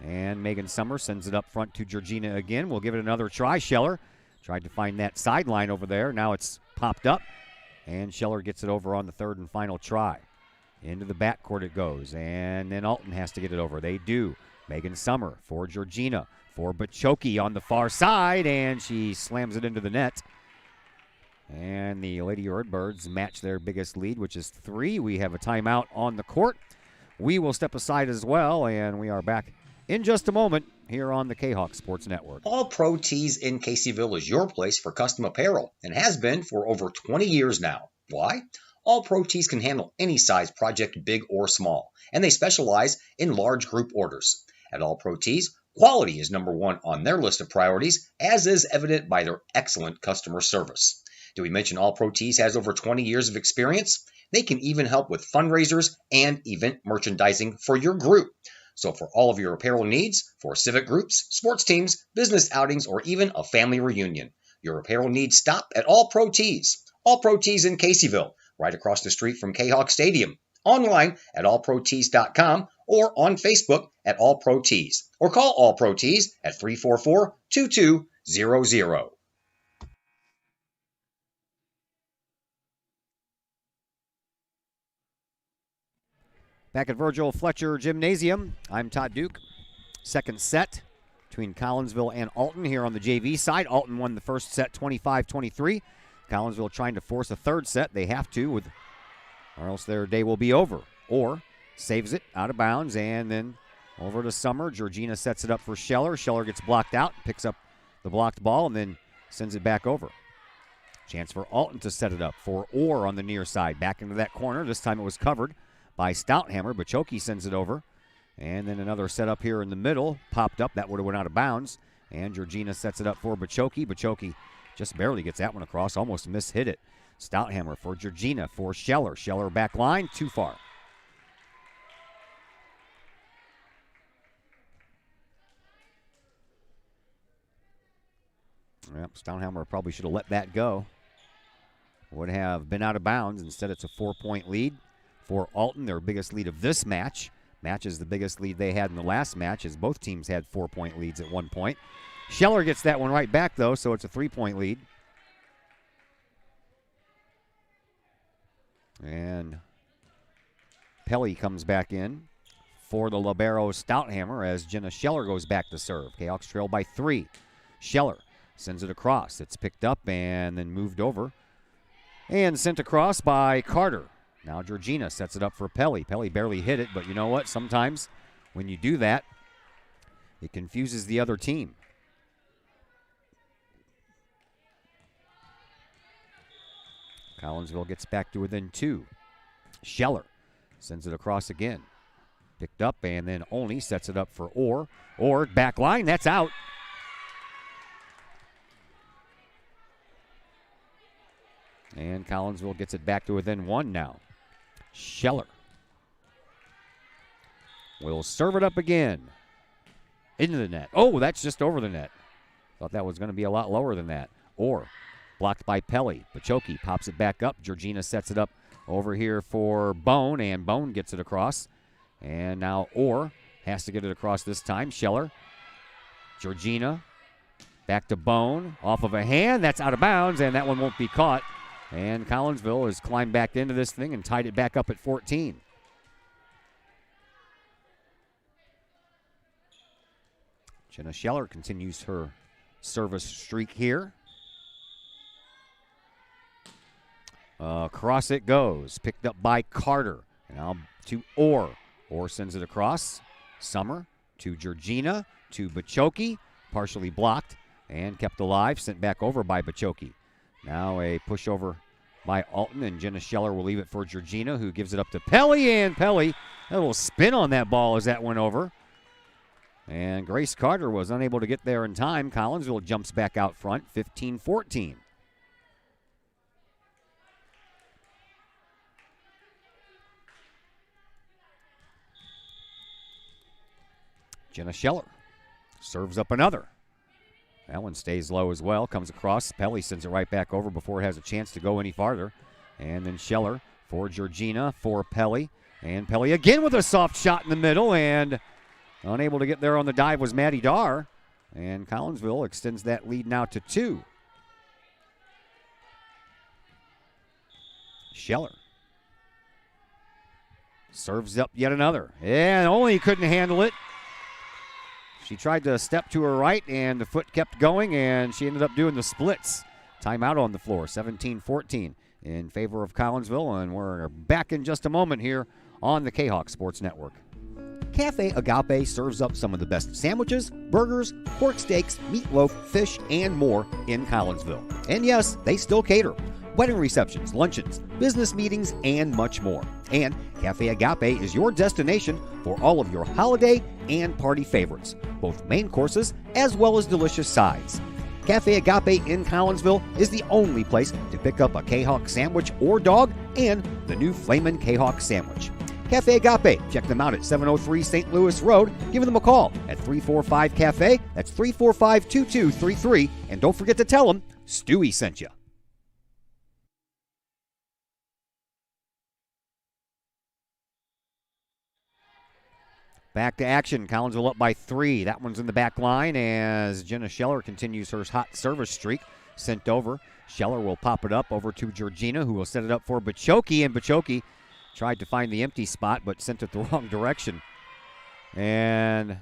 And Megan Summer sends it up front to Georgina again. We'll give it another try. Scheller tried to find that sideline over there. Now it's popped up, and Scheller gets it over on the third and final try. Into the backcourt it goes, and then Alton has to get it over. They do. Megan Summer for Georgina, for Bachoki on the far side, and she slams it into the net. And the Lady Redbirds match their biggest lead, which is 3. We have a timeout on the court. We will step aside as well, and we are back in just a moment here on the Kahok Sports Network. All Pro Tees in Caseyville is your place for custom apparel and has been for over 20 years now. Why? All Pro Tees can handle any size project, big or small, and they specialize in large group orders. At All Pro Tees, quality is number 1 on their list of priorities, as is evident by their excellent customer service. Did we mention All Pro Tees has over 20 years of experience? They can even help with fundraisers and event merchandising for your group. So for all of your apparel needs, for civic groups, sports teams, business outings, or even a family reunion, your apparel needs stop at All Pro Tees. All Pro Tees in Caseyville, right across the street from Kahok Stadium. Online at allprotees.com or on Facebook at All Pro Tees. Or call All Pro Tees at 344-2200. Back at Virgil Fletcher Gymnasium, I'm Todd Duke. Second set between Collinsville and Alton here on the JV side. Alton won the first set 25-23. Collinsville trying to force a third set. They have to, or else their day will be over. Or saves it out of bounds, and then over to Summer. Georgina sets it up for Scheller. Scheller gets blocked out, picks up the blocked ball, and then sends it back over. Chance for Alton to set it up for Orr on the near side. Back into that corner. This time it was covered by Stouthammer. Bachoki sends it over. And then another setup here in the middle. Popped up. That would have went out of bounds. And Georgina sets it up for Bachoki. Bachoki just barely gets that one across. Almost mishit it. Stouthammer for Georgina for Scheller. Scheller back line. Too far. Yep, Stonehammer probably should have let that go. Would have been out of bounds. Instead, it's a 4-point lead for Alton, their biggest lead of this match. Matches the biggest lead they had in the last match, as both teams had 4-point leads at one point. Scheller gets that one right back, though, so it's a 3-point lead. And Pelly comes back in for the libero Stouthammer as Jenna Scheller goes back to serve. Kahawks trail by 3. Scheller sends it across. It's picked up and then moved over and sent across by Carter. Now Georgina sets it up for Pelly. Pelly barely hit it, but you know what? Sometimes when you do that, it confuses the other team. Collinsville gets back to within 2. Scheller sends it across again. Picked up and then only sets it up for Orr. Orr, back line, that's out. And Collinsville gets it back to within 1 now. Scheller will serve it up again. Into the net. Oh, that's just over the net. Thought that was going to be a lot lower than that. Orr blocked by Pelly. Bachoki pops it back up. Georgina sets it up over here for Bone, and Bone gets it across. And now Orr has to get it across this time. Scheller. Georgina. Back to Bone. Off of a hand. That's out of bounds, and that one won't be caught. And Collinsville has climbed back into this thing and tied it back up at 14. Jenna Scheller continues her service streak here. Across it goes. Picked up by Carter. Now to Orr. Orr sends it across. Summer to Georgina to Bachoki. Partially blocked and kept alive. Sent back over by Bachoki. Now a pushover by Alton, and Jenna Scheller will leave it for Georgina, who gives it up to Pelly, and Pelly, a little spin on that ball as that went over. And Grace Carter was unable to get there in time. Collinsville jumps back out front, 15-14. Jenna Scheller serves up another. That one stays low as well, comes across. Pelly sends it right back over before it has a chance to go any farther. And then Scheller for Georgina, for Pelly. And Pelly again with a soft shot in the middle, and unable to get there on the dive was Maddie Darr. And Collinsville extends that lead now to 2. Scheller serves up yet another. And only couldn't handle it. She tried to step to her right, and the foot kept going, and she ended up doing the splits. Timeout on the floor, 17-14 in favor of Collinsville, and we're back in just a moment here on the Kahok Sports Network. Cafe Agape serves up some of the best sandwiches, burgers, pork steaks, meatloaf, fish, and more in Collinsville. And yes, they still cater. Wedding receptions, luncheons, business meetings, and much more. And Cafe Agape is your destination for all of your holiday and party favorites, both main courses as well as delicious sides. Cafe Agape in Collinsville is the only place to pick up a Kahawk sandwich or dog and the new Flamin' Kahawk sandwich. Cafe Agape, check them out at 703 St. Louis Road. Give them a call at 345-CAFE. That's 345-2233. And don't forget to tell them Stewie sent you. Back to action. Collinsville up by 3. That one's in the back line as Jenna Scheller continues her hot service streak. Sent over. Scheller will pop it up over to Georgina, who will set it up for Bachoki, and Bachoki tried to find the empty spot but sent it the wrong direction. And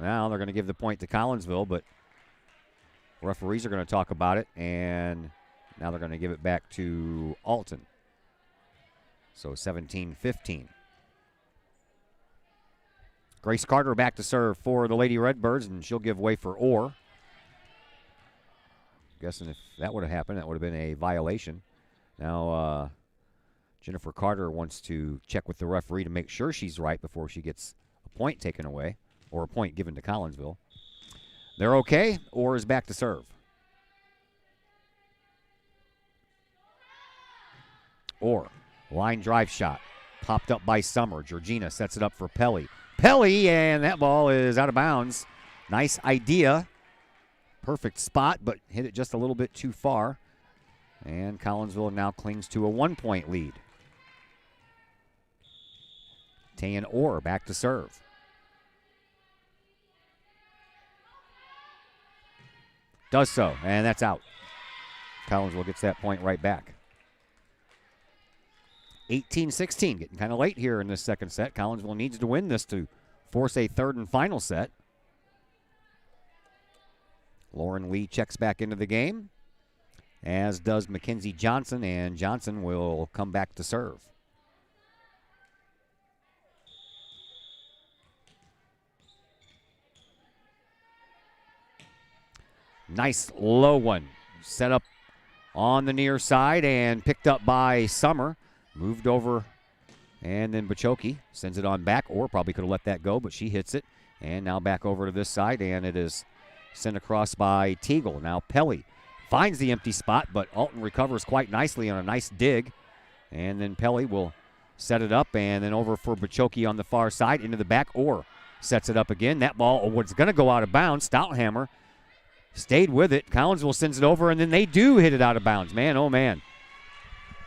now they're going to give the point to Collinsville, but referees are going to talk about it, and now they're going to give it back to Alton. So 17-15. Grace Carter back to serve for the Lady Redbirds, and she'll give way for Orr. Guessing if that would have happened, that would have been a violation. Now, Jennifer Carter wants to check with the referee to make sure she's right before she gets a point taken away, or a point given to Collinsville. They're okay. Orr is back to serve. Orr, line drive shot. Popped up by Summer. Georgina sets it up for Pelly. Pelly, and that ball is out of bounds. Nice idea perfect spot, but hit it just a little bit too far. And Collinsville now clings to a 1-point lead. Tayan Orr back to serve. Does so, and that's out. Collinsville gets that point right back. 18-16, getting kind of late here in this second set. Collinsville needs to win this to force a third and final set. Lauren Lee checks back into the game, as does Mackenzie Johnson, and Johnson will come back to serve. Nice low one. Set up on the near side and picked up by Summer. Moved over, and then Bachoki sends it on back, or probably could have let that go, but she hits it. And now back over to this side, and it is sent across by Teagle. Now Pelly finds the empty spot, but Alton recovers quite nicely on a nice dig. And then Pelly will set it up, and then over for Bachoki on the far side, into the back, or sets it up again. That ball was going to go out of bounds. Stouthammer stayed with it. Collinsville sends it over, and then they do hit it out of bounds. Man, oh man.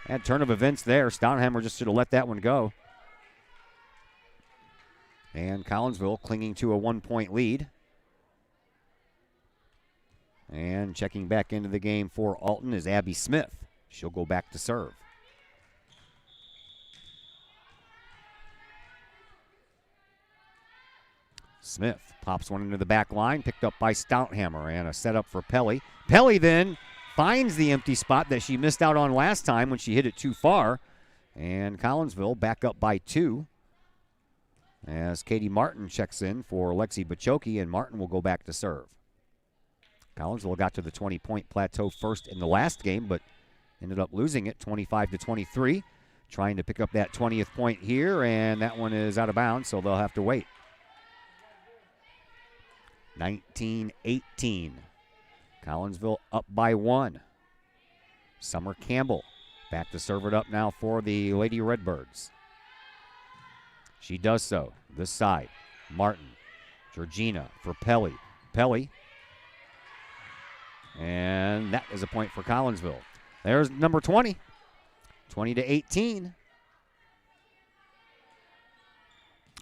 That turn of events there. Stouthammer just should have let that one go. And Collinsville clinging to a 1-point lead. And checking back into the game for Alton is Abby Smith. She'll go back to serve. Smith pops one into the back line, picked up by Stouthammer, and a setup for Pelly. Pelly then finds the empty spot that she missed out on last time when she hit it too far. And Collinsville back up by 2 as Katie Martin checks in for Lexi Bachoki, and Martin will go back to serve. Collinsville got to the 20-point plateau first in the last game, but ended up losing it 25-23. Trying to pick up that 20th point here, and that one is out of bounds, so they'll have to wait. 19-18. Collinsville up by 1. Summer Campbell back to serve it up now for the Lady Redbirds. She does so. This side, Martin, Georgina for Pelly. Pelly. And that is a point for Collinsville. There's number 20. 20-18.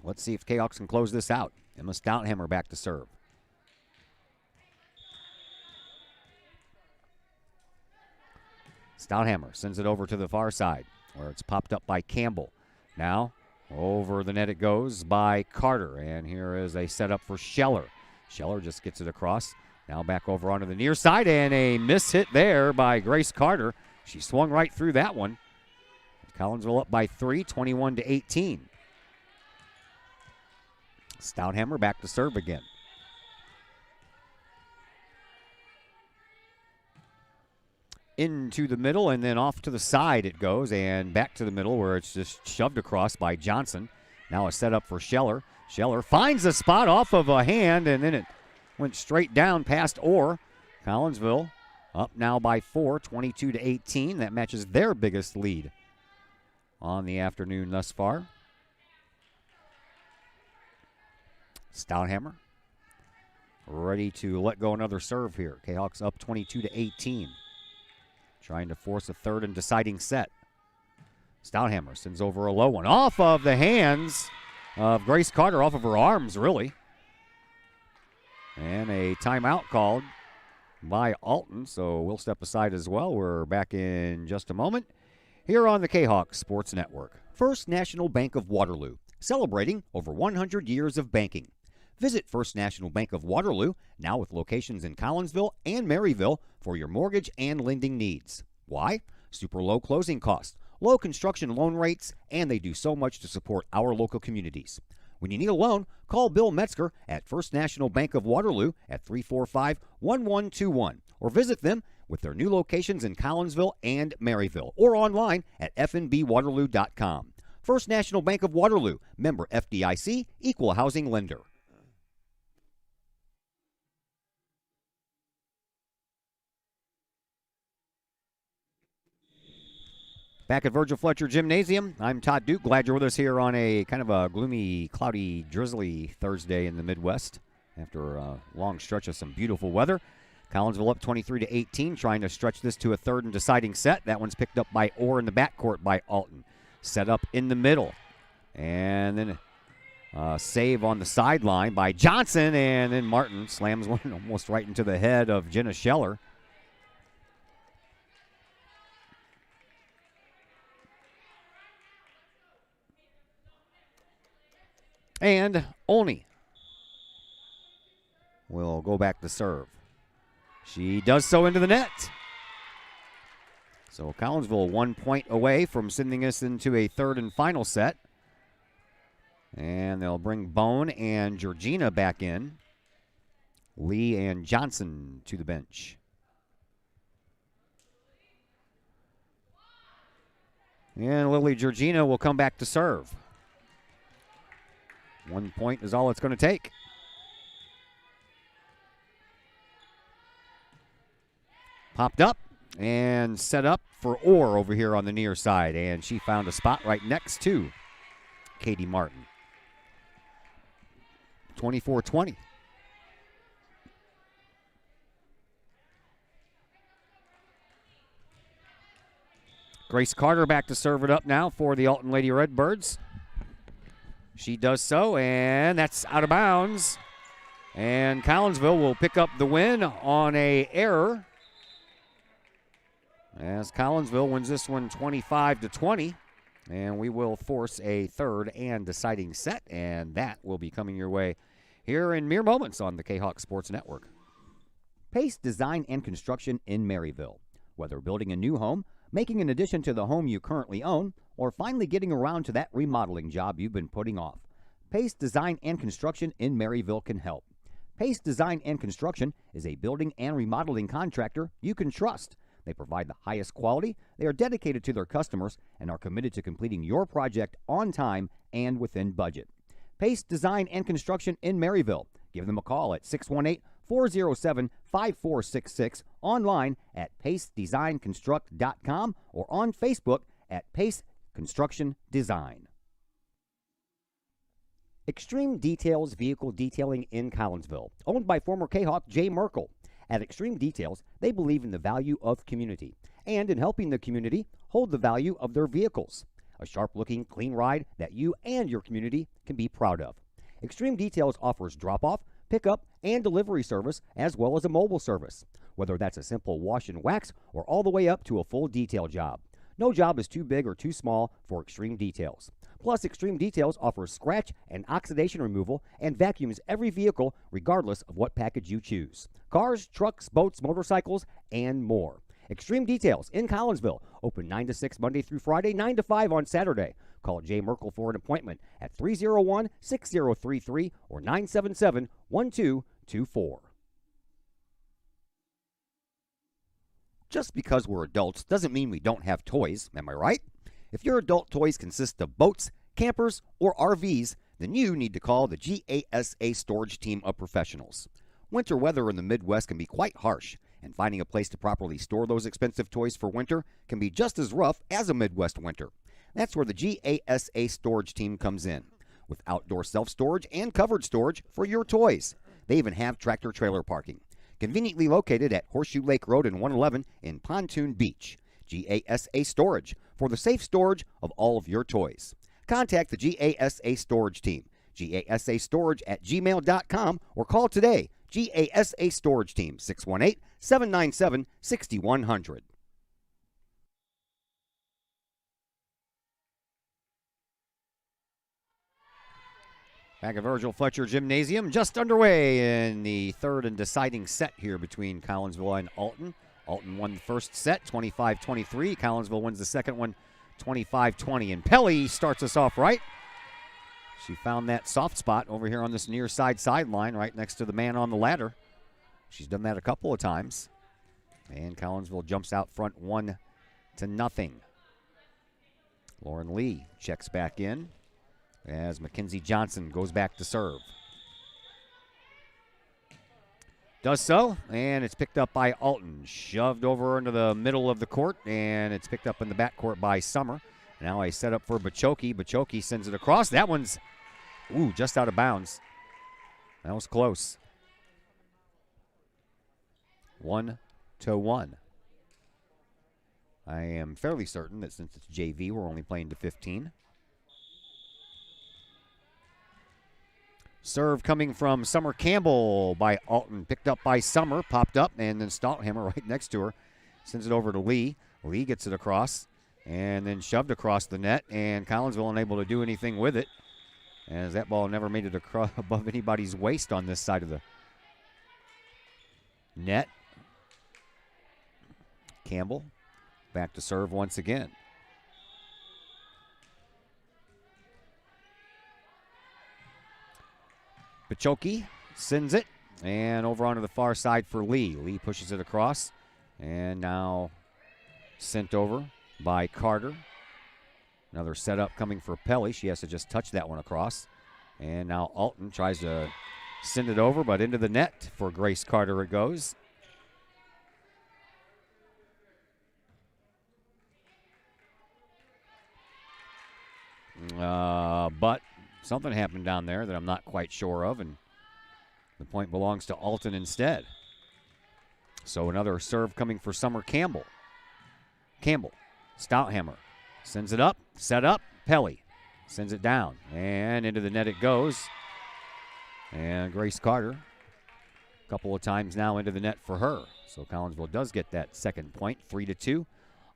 Let's see if Kahawks can close this out. Emma Stouthammer back to serve. Stouthammer sends it over to the far side, where it's popped up by Campbell. Now, over the net it goes by Carter, and here is a setup for Scheller. Scheller just gets it across. Now back over onto the near side, and a miss hit there by Grace Carter. She swung right through that one. Collinsville up by 3, 21-18. Stouthammer back to serve again. Into the middle, and then off to the side it goes, and back to the middle where it's just shoved across by Johnson. Now a setup for Scheller. Scheller finds the spot off of a hand, and then it went straight down past Orr. Collinsville up now by 4, 22-18. That matches their biggest lead on the afternoon thus far. Stouthammer ready to let go another serve here. Kahawks up 22-18. Trying to force a third and deciding set. Stouthammer sends over a low one. Off of the hands of Grace Carter, off of her arms, really. And a timeout called by Alton, so we'll step aside as well. We're back in just a moment here on the Kahawk Sports Network. First National Bank of Waterloo, celebrating over 100 years of banking. Visit First National Bank of Waterloo, now with locations in Collinsville and Maryville, for your mortgage and lending needs. Why? Super low closing costs, low construction loan rates, and they do so much to support our local communities. When you need a loan, call Bill Metzger at First National Bank of Waterloo at 345-1121, or visit them with their new locations in Collinsville and Maryville, or online at fnbwaterloo.com. First National Bank of Waterloo, member FDIC, equal housing lender. Back at Virgil Fletcher Gymnasium, I'm Todd Duke. Glad you're with us here on a kind of a gloomy, cloudy, drizzly Thursday in the Midwest after a long stretch of some beautiful weather. Collinsville up 23-18, trying to stretch this to a third and deciding set. That one's picked up by Orr in the backcourt by Alton. Set up in the middle. And then save on the sideline by Johnson, and then Martin slams one almost right into the head of Jenna Scheller. And Olney will go back to serve. She does so into the net. So Collinsville 1 point away from sending us into a third and final set. And they'll bring Bone and Georgina back in. Lee and Johnson to the bench. And Lily Georgina will come back to serve. 1 point is all it's going to take. Popped up and set up for Orr over here on the near side. And she found a spot right next to Katie Martin. 24-20. Grace Carter back to serve it up now for the Alton Lady Redbirds. She does so, and that's out of bounds. And Collinsville will pick up the win on an error, as Collinsville wins this one 25-20. And we will force a third and deciding set, and that will be coming your way here in mere moments on the Kahok Sports Network. Pace Design and Construction in Maryville. Whether building a new home, making an addition to the home you currently own, or finally getting around to that remodeling job you've been putting off, Pace Design and Construction in Maryville can help. Pace Design and Construction is a building and remodeling contractor you can trust. They provide the highest quality, they are dedicated to their customers, and are committed to completing your project on time and within budget. Pace Design and Construction in Maryville. Give them a call at 618-407-5466, online at pacedesignconstruct.com, or on Facebook at Pace Construction Design. Extreme Details Vehicle Detailing in Collinsville, owned by former Kahok Jay Merkel. At Extreme Details, they believe in the value of community and in helping the community hold the value of their vehicles. A sharp-looking, clean ride that you and your community can be proud of. Extreme Details offers drop-off, pickup, and delivery service, as well as a mobile service. Whether that's a simple wash and wax or all the way up to a full detail job. No job is too big or too small for Extreme Details. Plus, Extreme Details offers scratch and oxidation removal and vacuums every vehicle regardless of what package you choose. Cars, trucks, boats, motorcycles, and more. Extreme Details in Collinsville. Open 9 to 6 Monday through Friday, 9 to 5 on Saturday. Call Jay Merkel for an appointment at 301-6033 or 977-1224. Just because we're adults doesn't mean we don't have toys, am I right? If your adult toys consist of boats, campers, or RVs, then you need to call the GASA storage team of professionals. Winter weather in the Midwest can be quite harsh, and finding a place to properly store those expensive toys for winter can be just as rough as a Midwest winter. That's where the GASA storage team comes in, with outdoor self-storage and covered storage for your toys. They even have tractor-trailer parking, conveniently located at Horseshoe Lake Road and 111 in Pontoon Beach. GASA Storage, for the safe storage of all of your toys. Contact the GASA Storage Team, gasastorage@gmail.com, or call today, GASA Storage Team, 618-797-6100. Back at Virgil Fletcher Gymnasium, just underway in the third and deciding set here between Collinsville and Alton. Alton won the first set, 25-23. Collinsville wins the second one, 25-20. And Pelly starts us off right. She found that soft spot over here on this near side sideline right next to the man on the ladder. She's done that a couple of times. And Collinsville jumps out front 1-0. Lauren Lee checks back in as Mackenzie Johnson goes back to serve. Does so, and it's picked up by Alton. Shoved over into the middle of the court, and it's picked up in the backcourt by Summer. Now a setup for Bachoki. Bachoki sends it across. That one's, just out of bounds. That was close. 1-1. I am fairly certain that since it's JV, we're only playing to 15. Serve coming from Summer Campbell by Alton. Picked up by Summer, popped up, and then Stouthammer right next to her. Sends it over to Lee. Lee gets it across and then shoved across the net, and Collinsville unable to do anything with it, as that ball never made it across above anybody's waist on this side of the net. Campbell back to serve once again. Pachoki sends it, and over onto the far side for Lee. Lee pushes it across, and now sent over by Carter. Another setup coming for Pelly. She has to just touch that one across. And now Alton tries to send it over, but into the net for Grace Carter it goes. But something happened down there that I'm not quite sure of, and the point belongs to Alton instead. So another serve coming for Summer Campbell. Campbell, Stouthammer, sends it up, set up, Pelly sends it down, and into the net it goes. And Grace Carter, a couple of times now into the net for her. So Collinsville does get that second point, 3-2.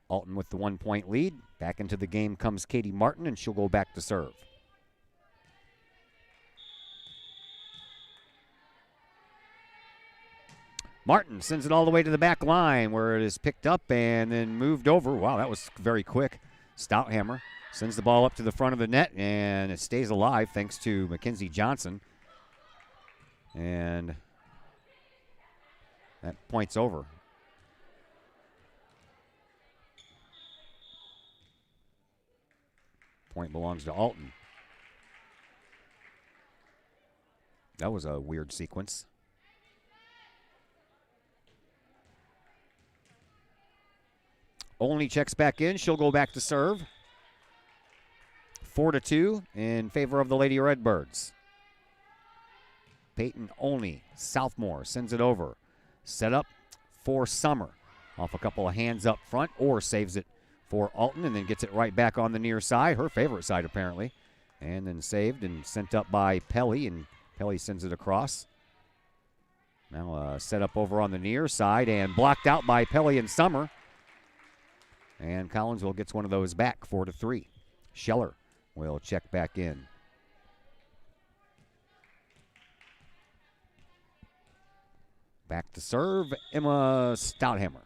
Alton with the 1 point lead. Back into the game comes Katie Martin, and she'll go back to serve. Martin sends it all the way to the back line where it is picked up and then moved over. Wow, that was very quick. Stouthammer sends the ball up to the front of the net, and it stays alive thanks to Mackenzie Johnson. And that point's over. Point belongs to Alton. That was a weird sequence. Olney checks back in. She'll go back to serve. 4-2 in favor of the Lady Redbirds. Peyton Olney, sophomore, sends it over. Set up for Summer. Off a couple of hands up front, or saves it for Alton and then gets it right back on the near side, her favorite side apparently. And then saved and sent up by Pelly, and Pelly sends it across. Now set up over on the near side and blocked out by Pelly and Summer. And Collinsville gets one of those back, 4-3. Scheller will check back in. Back to serve, Emma Stouthammer.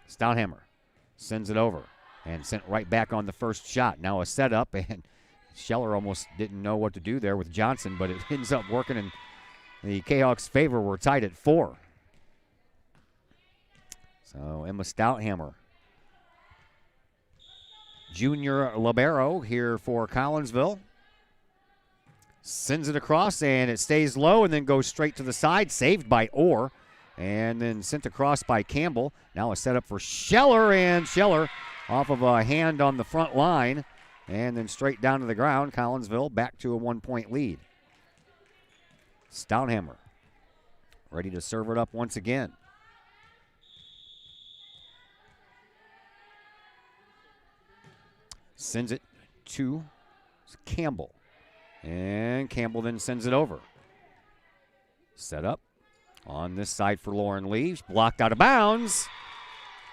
Stouthammer sends it over and sent right back on the first shot. Now a setup, and Scheller almost didn't know what to do there with Johnson, but it ends up working in the Kahawks' favor. We're tied at 4. So Emma Stouthammer, junior libero here for Collinsville. Sends it across, and it stays low and then goes straight to the side. Saved by Orr, and then sent across by Campbell. Now a setup for Scheller, and Scheller off of a hand on the front line, and then straight down to the ground. Collinsville back to a 1 point lead. Stouthammer ready to serve it up once again. Sends it to Campbell. And Campbell then sends it over. Set up on this side for Lauren Lee. Blocked out of bounds.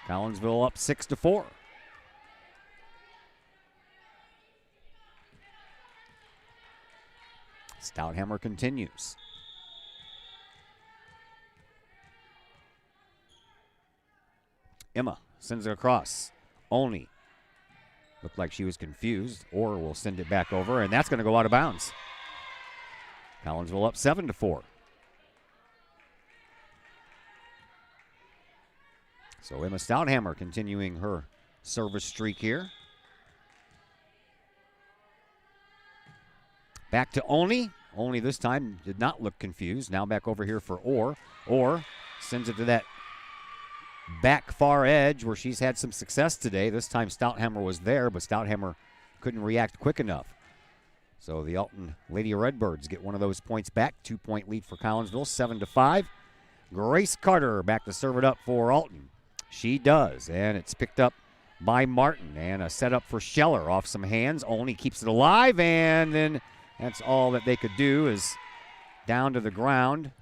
Collinsville up 6-4. Stouthammer continues. Emma sends it across. Olney. Looked like she was confused, or will send it back over, and that's going to go out of bounds. Collinsville up 7-4. So Emma Stouthammer continuing her service streak here. Back to Olney. Olney this time did not look confused. Now back over here for Orr. Orr sends it to that back far edge where she's had some success today. This time Stouthammer was there, but Stouthammer couldn't react quick enough. So the Alton Lady Redbirds get one of those points back. 2-point lead for Collinsville, 7-5. Grace Carter back to serve it up for Alton. She does, and it's picked up by Martin. And a setup for Scheller off some hands. Only keeps it alive, and then that's all that they could do is down to the ground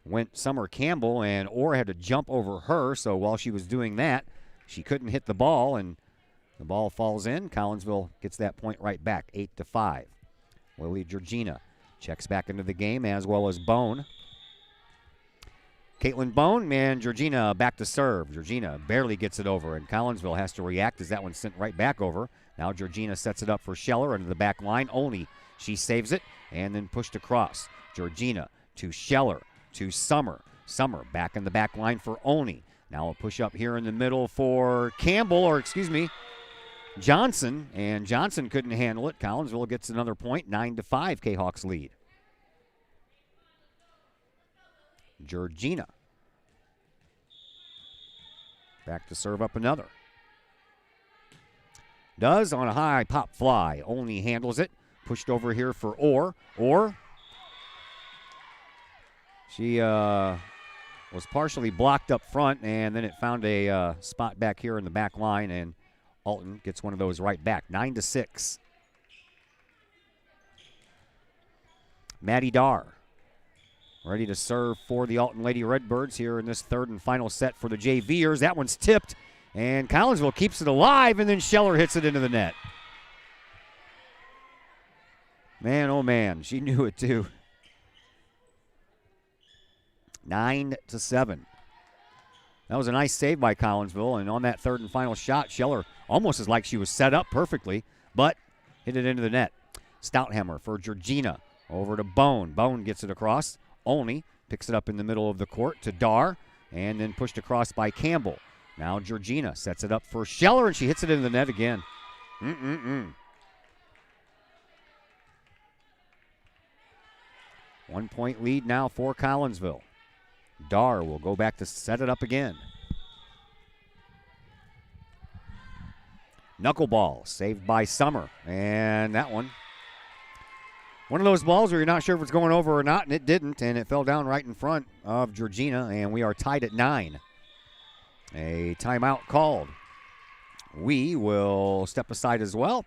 went Summer Campbell, and Orr had to jump over her. So while she was doing that, she couldn't hit the ball, and the ball falls in. Collinsville gets that point right back, 8-5. Lily Georgina checks back into the game, as well as Bone. Caitlin Bone and Georgina back to serve. Georgina barely gets it over, and Collinsville has to react as that one's sent right back over. Now Georgina sets it up for Scheller into the back line. Only she saves it and then pushed across. Georgina to Scheller to Summer. Summer back in the back line for Oni. Now a push up here in the middle for Johnson, and Johnson couldn't handle it. Collinsville gets another point, 9-5, Kahawks lead. Georgina back to serve up another. Does on a high pop fly. Only handles it. Pushed over here for Orr. Orr. She was partially blocked up front, and then it found a spot back here in the back line, and Alton gets one of those right back. 9-6. Maddie Darr ready to serve for the Alton Lady Redbirds here in this third and final set for the JVers. That one's tipped, and Collinsville keeps it alive, and then Scheller hits it into the net. Man, oh man, she knew it too. 9-7. That was a nice save by Collinsville, and on that third and final shot, Scheller almost is like she was set up perfectly, but hit it into the net. Stouthammer for Georgina. Over to Bone. Bone gets it across. Only picks it up in the middle of the court to Darr, and then pushed across by Campbell. Now Georgina sets it up for Scheller, and she hits it into the net again. 1 point lead now for Collinsville. Darr will go back to set it up again. Knuckleball saved by Summer, and that one of those balls where you're not sure if it's going over or not, and it didn't, and it fell down right in front of Georgina, and we are tied at 9. A timeout called. We will step aside as well.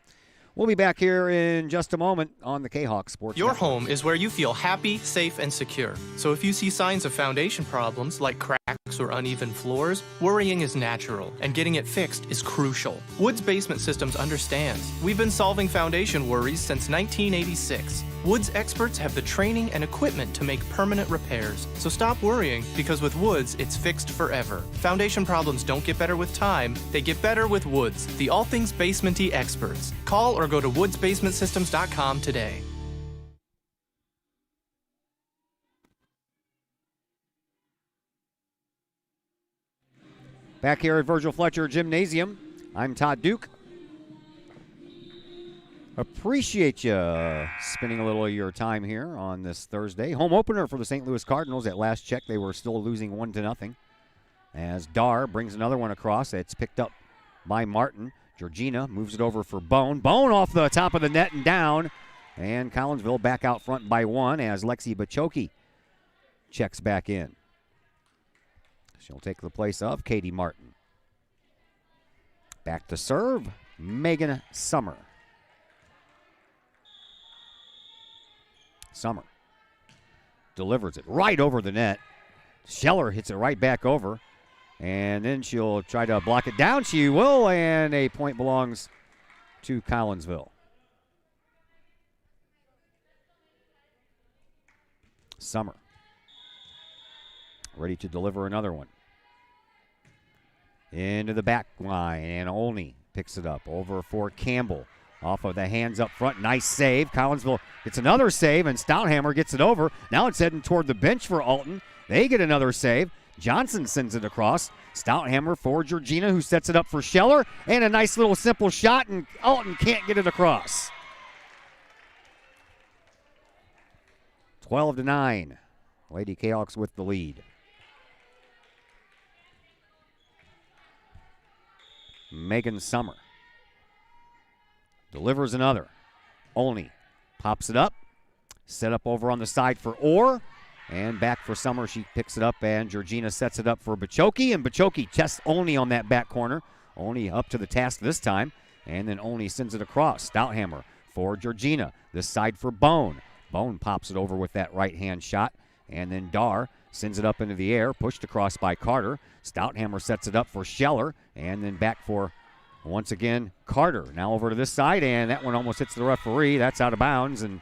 We'll be back here in just a moment on the Kahawk Sports Your Network. home is where you feel happy, safe, and secure. So if you see signs of foundation problems like cracks or uneven floors, worrying is natural, and getting it fixed is crucial. Woods Basement Systems understands. We've been solving foundation worries since 1986. Woods experts have the training and equipment to make permanent repairs. So stop worrying, because with Woods, it's fixed forever. Foundation problems don't get better with time, they get better with Woods, the all things basement-y experts. Call or go to woodsbasementsystems.com today. Back here at Virgil Fletcher Gymnasium, I'm Todd Duke. Appreciate you spending a little of your time here on this Thursday. Home opener for the St. Louis Cardinals. At last check, they were still losing 1-0. As Darr brings another one across. It's picked up by Martin. Georgina moves it over for Bone. Bone off the top of the net and down. And Collinsville back out front by 1 as Lexi Bachoki checks back in. She'll take the place of Katie Martin. Back to serve, Megan Summer. Summer delivers it right over the net. Scheller hits it right back over. And then she'll try to block it down. She will, and a point belongs to Collinsville. Summer ready to deliver another one. Into the back line, and Olney picks it up over for Campbell. Off of the hands up front. Nice save. Collinsville gets another save, and Stouthammer gets it over. Now it's heading toward the bench for Alton. They get another save. Johnson sends it across. Stouthammer for Georgina, who sets it up for Scheller. And a nice little simple shot, and Alton can't get it across. 12-9. Lady Kahawks with the lead. Megan Summer delivers another. Olney Pops it up. Set up over on the side for Orr. And back for Summer. She picks it up, and Georgina sets it up for Bachoki. And Bachoki tests Olney on that back corner. Olney up to the task this time. And then Olney sends it across. Stouthammer for Georgina. This side for Bone. Bone pops it over with that right-hand shot. And then Dar sends it up into the air. Pushed across by Carter. Stouthammer sets it up for Scheller. And then back for, once again, Carter. Now over to this side, and that one almost hits the referee. That's out of bounds, and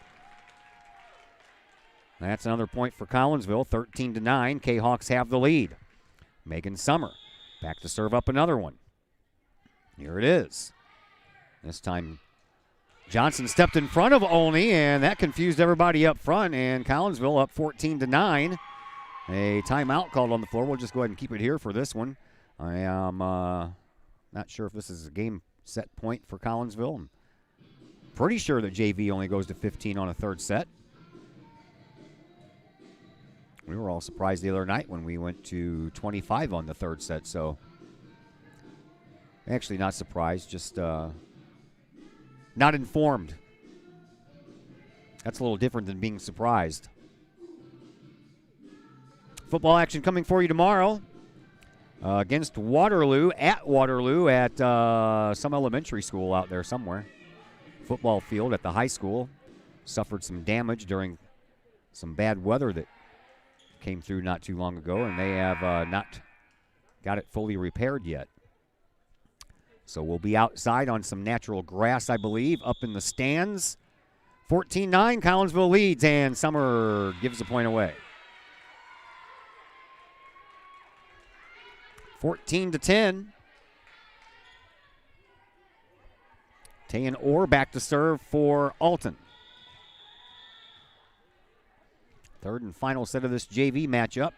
that's another point for Collinsville. 13-9. Kahawks have the lead. Megan Summer back to serve up another one. Here it is. This time Johnson stepped in front of Olney, and that confused everybody up front, and Collinsville up 14-9. A timeout called on the floor. We'll just go ahead and keep it here for this one. I am not sure if this is a game set point for Collinsville. I'm pretty sure that JV only goes to 15 on a third set. We were all surprised the other night when we went to 25 on the third set, so actually not surprised, just not informed. That's a little different than being surprised. Football action coming for you tomorrow against Waterloo, at some elementary school out there somewhere. Football field at the high school. Suffered some damage during some bad weather that came through not too long ago, and they have not got it fully repaired yet. So we'll be outside on some natural grass, I believe, up in the stands. 14-9, Collinsville leads, and Summer gives the point away. 14-10. Tayan Orr back to serve for Alton. Third and final set of this JV matchup.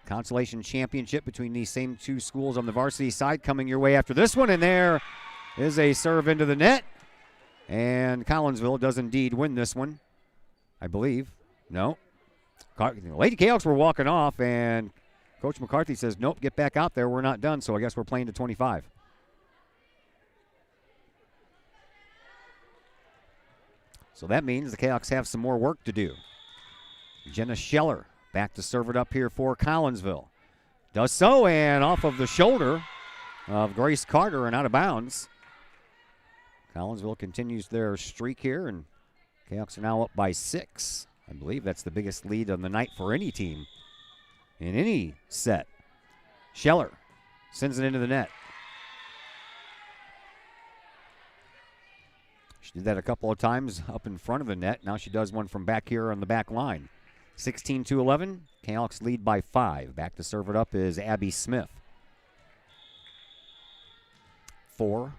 Consolation championship between these same two schools on the varsity side coming your way after this one. And there is a serve into the net. And Collinsville does indeed win this one, I believe. No. Lady Kahawks were walking off, and Coach McCarthy says, nope, get back out there. We're not done, so I guess we're playing to 25. So that means the Kahawks have some more work to do. Jenna Scheller back to serve it up here for Collinsville. Does so, and off of the shoulder of Grace Carter and out of bounds. Collinsville continues their streak here, and Kahawks are now up by 6. I believe that's the biggest lead on the night for any team in any set. Scheller sends it into the net. She did that a couple of times up in front of the net. Now she does one from back here on the back line. 16-11. Kahawks lead by 5. Back to serve it up is Abby Smith. For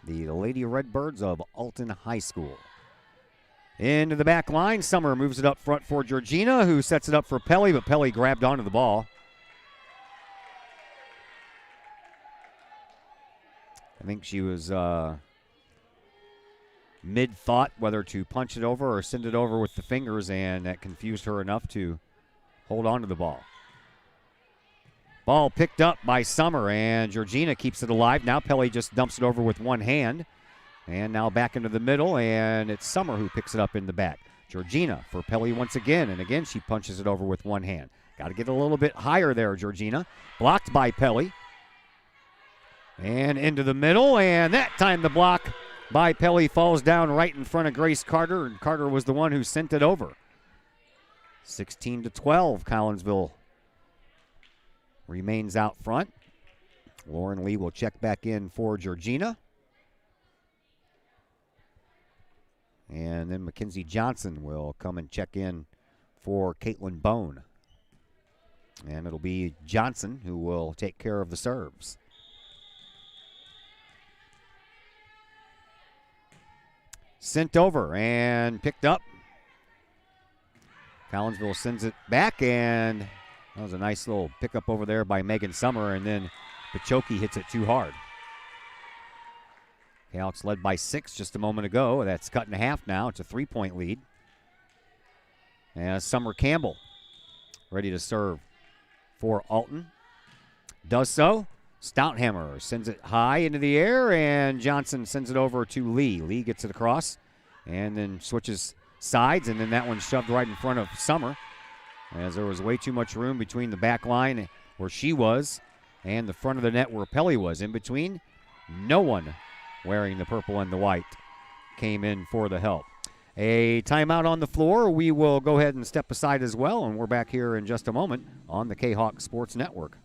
the Lady Redbirds of Alton High School. Into the back line. Summer moves it up front for Georgina, who sets it up for Pelly, but Pelly grabbed onto the ball. I think she was mid-thought whether to punch it over or send it over with the fingers, and that confused her enough to hold on to the ball. Ball picked up by Summer, and Georgina keeps it alive. Now Pelly just dumps it over with one hand. And now back into the middle, and it's Summer who picks it up in the back. Georgina for Pelly once again, and again she punches it over with one hand. Got to get a little bit higher there, Georgina. Blocked by Pelly. And into the middle, and that time the block by Pelly falls down right in front of Grace Carter, and Carter was the one who sent it over. 16-12, Collinsville remains out front. Lauren Lee will check back in for Georgina. And then Mackenzie Johnson will come and check in for Caitlin Bone. And it'll be Johnson who will take care of the serves. Sent over and picked up. Collinsville sends it back, and that was a nice little pickup over there by Megan Summer, and then Bachoki hits it too hard. Kahawks led by 6 just a moment ago. That's cut in half now. It's a 3-point lead. And Summer Campbell ready to serve for Alton. Does so. Stouthammer sends it high into the air, and Johnson sends it over to Lee. Lee gets it across, and then switches sides, and then that one shoved right in front of Summer, as there was way too much room between the back line where she was and the front of the net where Pelly was. In between, no one wearing the purple and the white came in for the help. A timeout on the floor. We will go ahead and step aside as well, and we're back here in just a moment on the Kahok Sports Network.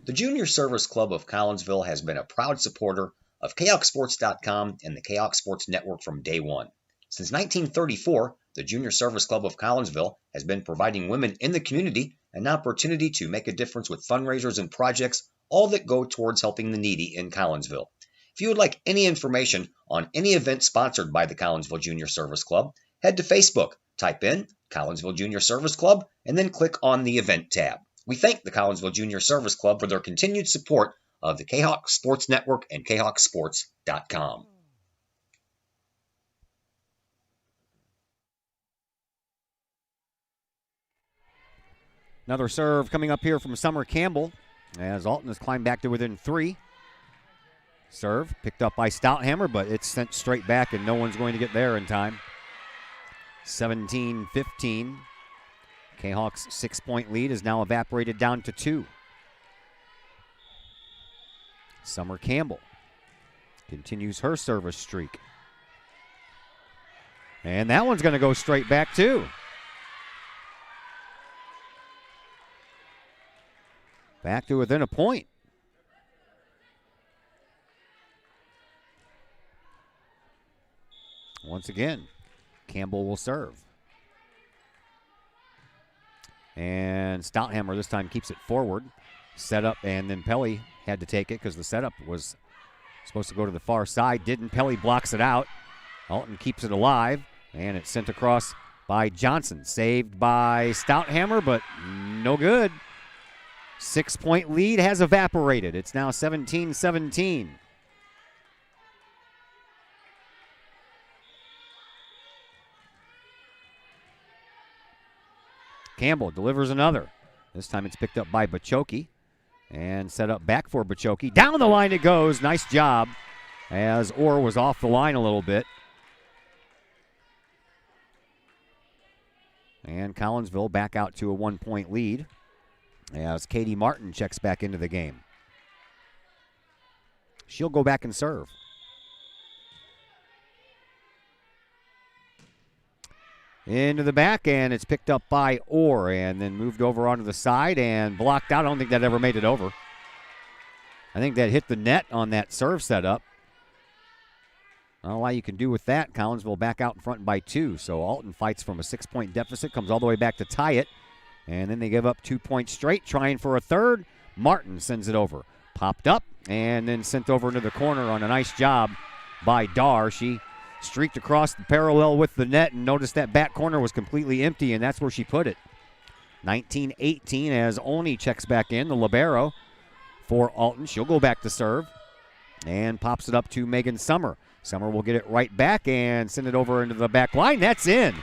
The Junior Service Club of Collinsville has been a proud supporter of KahokSports.com and the Kahok Sports Network from day one. Since 1934, the Junior Service Club of Collinsville has been providing women in the community an opportunity to make a difference with fundraisers and projects, all that go towards helping the needy in Collinsville. If you would like any information on any event sponsored by the Collinsville Junior Service Club, head to Facebook, type in Collinsville Junior Service Club, and then click on the event tab. We thank the Collinsville Junior Service Club for their continued support of the Kahok Sports Network and KahokSports.com. Another serve coming up here from Summer Campbell as Alton has climbed back to within 3. Serve picked up by Stouthammer, but it's sent straight back, and no one's going to get there in time. 17-15. Kahawk's 6-point lead is now evaporated down to 2. Summer Campbell continues her service streak. And that one's going to go straight back, too. Back to within a point. Once again, Campbell will serve. And Stouthammer this time keeps it forward. Set up, and then Pelly had to take it because the setup was supposed to go to the far side. Didn't. Pelly blocks it out. Alton keeps it alive, and it's sent across by Johnson. Saved by Stouthammer, but no good. 6-point lead has evaporated. It's now 17-17. Campbell delivers another. This time it's picked up by Bachoki and set up back for Bachoki. Down the line it goes. Nice job as Orr was off the line a little bit. And Collinsville back out to a 1-point lead as Katie Martin checks back into the game. She'll go back and serve. Into the back, and it's picked up by Orr and then moved over onto the side and blocked out. I don't think that ever made it over. I think that hit the net on that serve setup. I don't know what you can do with that. Collinsville back out in front by 2. So Alton fights from a 6-point deficit, comes all the way back to tie it. And then they give up 2 points straight, trying for a third. Martin sends it over. Popped up and then sent over into the corner on a nice job by Dar. She streaked across the parallel with the net and noticed that back corner was completely empty, and that's where she put it. 19-18 as Oni checks back in, the libero for Alton. She'll go back to serve and pops it up to Megan Summer. Summer will get it right back and send it over into the back line. That's in.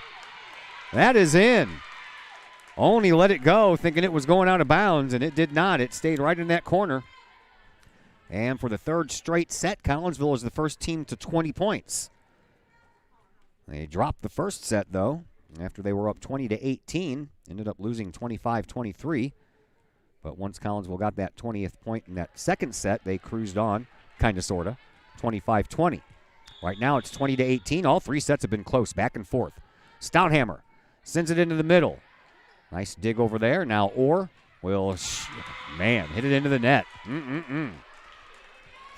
That is in. Oni let it go thinking it was going out of bounds, and it did not. It stayed right in that corner. And for the third straight set, Collinsville is the first team to 20 points. They dropped the first set, though, after they were up 20-18. Ended up losing 25-23. But once Collinsville got that 20th point in that second set, they cruised on, kind of, sort of, 25-20. Right now it's 20-18. All 3 sets have been close, back and forth. Stouthammer sends it into the middle. Nice dig over there. Now Orr will, hit it into the net.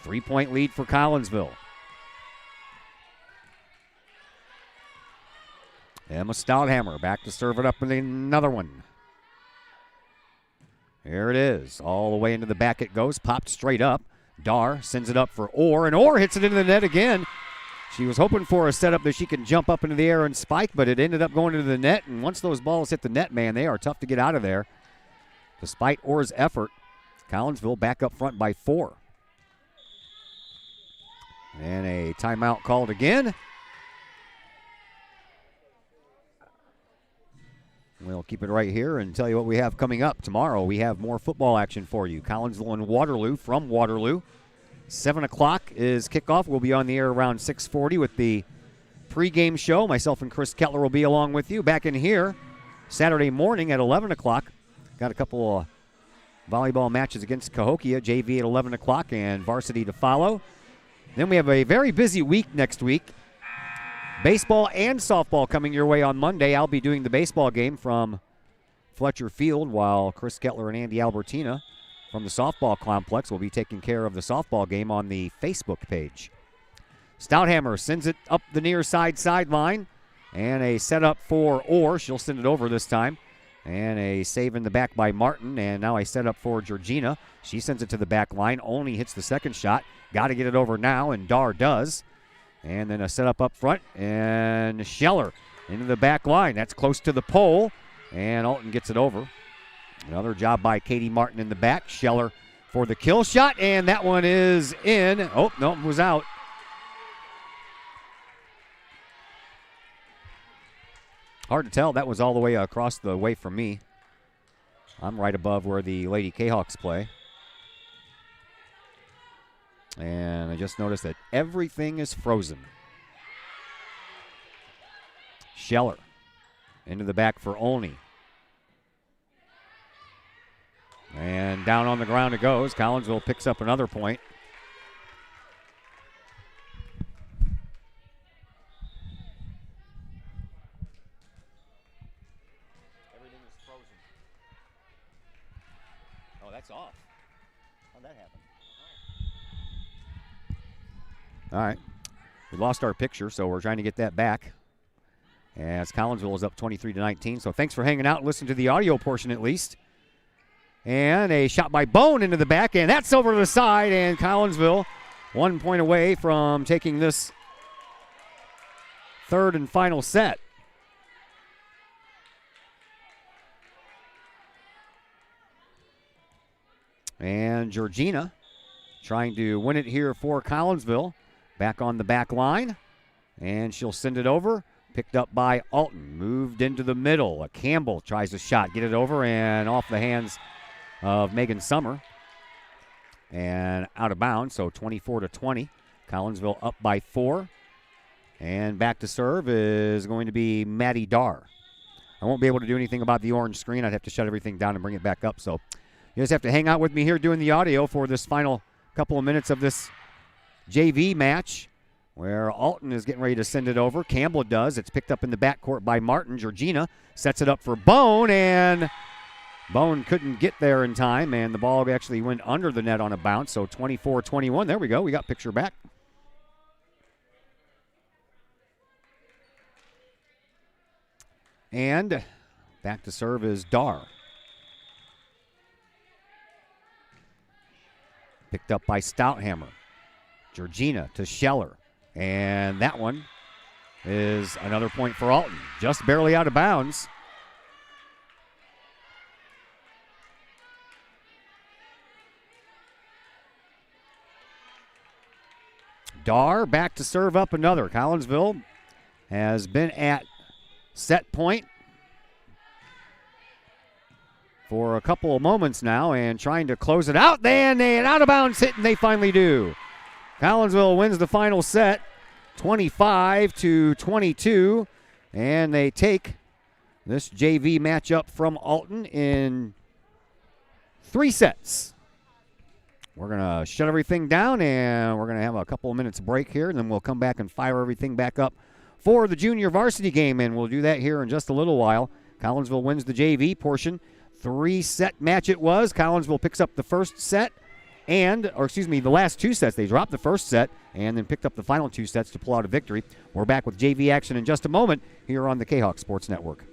3-point lead for Collinsville. Emma Stouthammer back to serve it up with another one. Here it is. All the way into the back it goes. Popped straight up. Dar sends it up for Orr, and Orr hits it into the net again. She was hoping for a setup that she can jump up into the air and spike, but it ended up going into the net, and once those balls hit the net, man, they are tough to get out of there. Despite Orr's effort, Collinsville back up front by 4. And a timeout called again. We'll keep it right here and tell you what we have coming up. Tomorrow we have more football action for you. Collinsville and Waterloo from Waterloo. 7 o'clock is kickoff. We'll be on the air around 6:40 with the pregame show. Myself and Chris Kettler will be along with you. Back in here Saturday morning at 11 o'clock. Got a couple of volleyball matches against Cahokia, JV at 11 o'clock and varsity to follow. Then we have a very busy week next week. Baseball and softball coming your way on Monday. I'll be doing the baseball game from Fletcher Field, while Chris Kettler and Andy Albertina from the softball complex will be taking care of the softball game on the Facebook page. Stouthammer sends it up the near side sideline, and a setup for Orr. She'll send it over this time. And a save in the back by Martin, and now a setup for Georgina. She sends it to the back line, only hits the second shot. Got to get it over now, and Dar does. And then a setup up front, and Scheller into the back line. That's close to the pole, and Alton gets it over. Another job by Katie Martin in the back. Scheller for the kill shot, and that one is in. Oh, no, it was out. Hard to tell. That was all the way across the way from me. I'm right above where the Lady Kahawks play. And I just noticed that everything is frozen. Scheller into the back for Olney. And down on the ground it goes. Collinsville picks up another point. Everything is frozen. Oh, that's off. How'd that happen? All right. We lost our picture, so we're trying to get that back. As Collinsville is up 23-19. So thanks for hanging out and listening to the audio portion at least. And a shot by Bone into the back, and that's over to the side, and Collinsville 1 point away from taking this third and final set. And Georgina trying to win it here for Collinsville. Back on the back line, and she'll send it over. Picked up by Alton, moved into the middle. Campbell tries a shot, get it over, and off the hands of Megan Summer. And out of bounds, so 24-20. Collinsville up by 4. And back to serve is going to be Maddie Dar. I won't be able to do anything about the orange screen. I'd have to shut everything down and bring it back up. So you just have to hang out with me here doing the audio for this final couple of minutes of this JV match, where Alton is getting ready to send it over. Campbell does. It's picked up in the backcourt by Martin. Georgina sets it up for Bone, and Bone couldn't get there in time, and the ball actually went under the net on a bounce, so 24-21. There we go. We got picture back. And back to serve is Dar. Picked up by Stouthammer. Georgina to Scheller. And that one is another point for Alton. Just barely out of bounds. Dar back to serve up another. Collinsville has been at set point for a couple of moments now and trying to close it out. Then an out of bounds hit, and they finally do. Collinsville wins the final set 25-22, and they take this JV matchup from Alton in 3 sets. We're going to shut everything down, and we're going to have a couple of minutes break here, and then we'll come back and fire everything back up for the junior varsity game, and we'll do that here in just a little while. Collinsville wins the JV portion. 3-set match it was. Collinsville picks up the first set, the last 2 sets. They dropped the first set and then picked up the final 2 sets to pull out a victory. We're back with JV action in just a moment here on the Kahok Sports Network.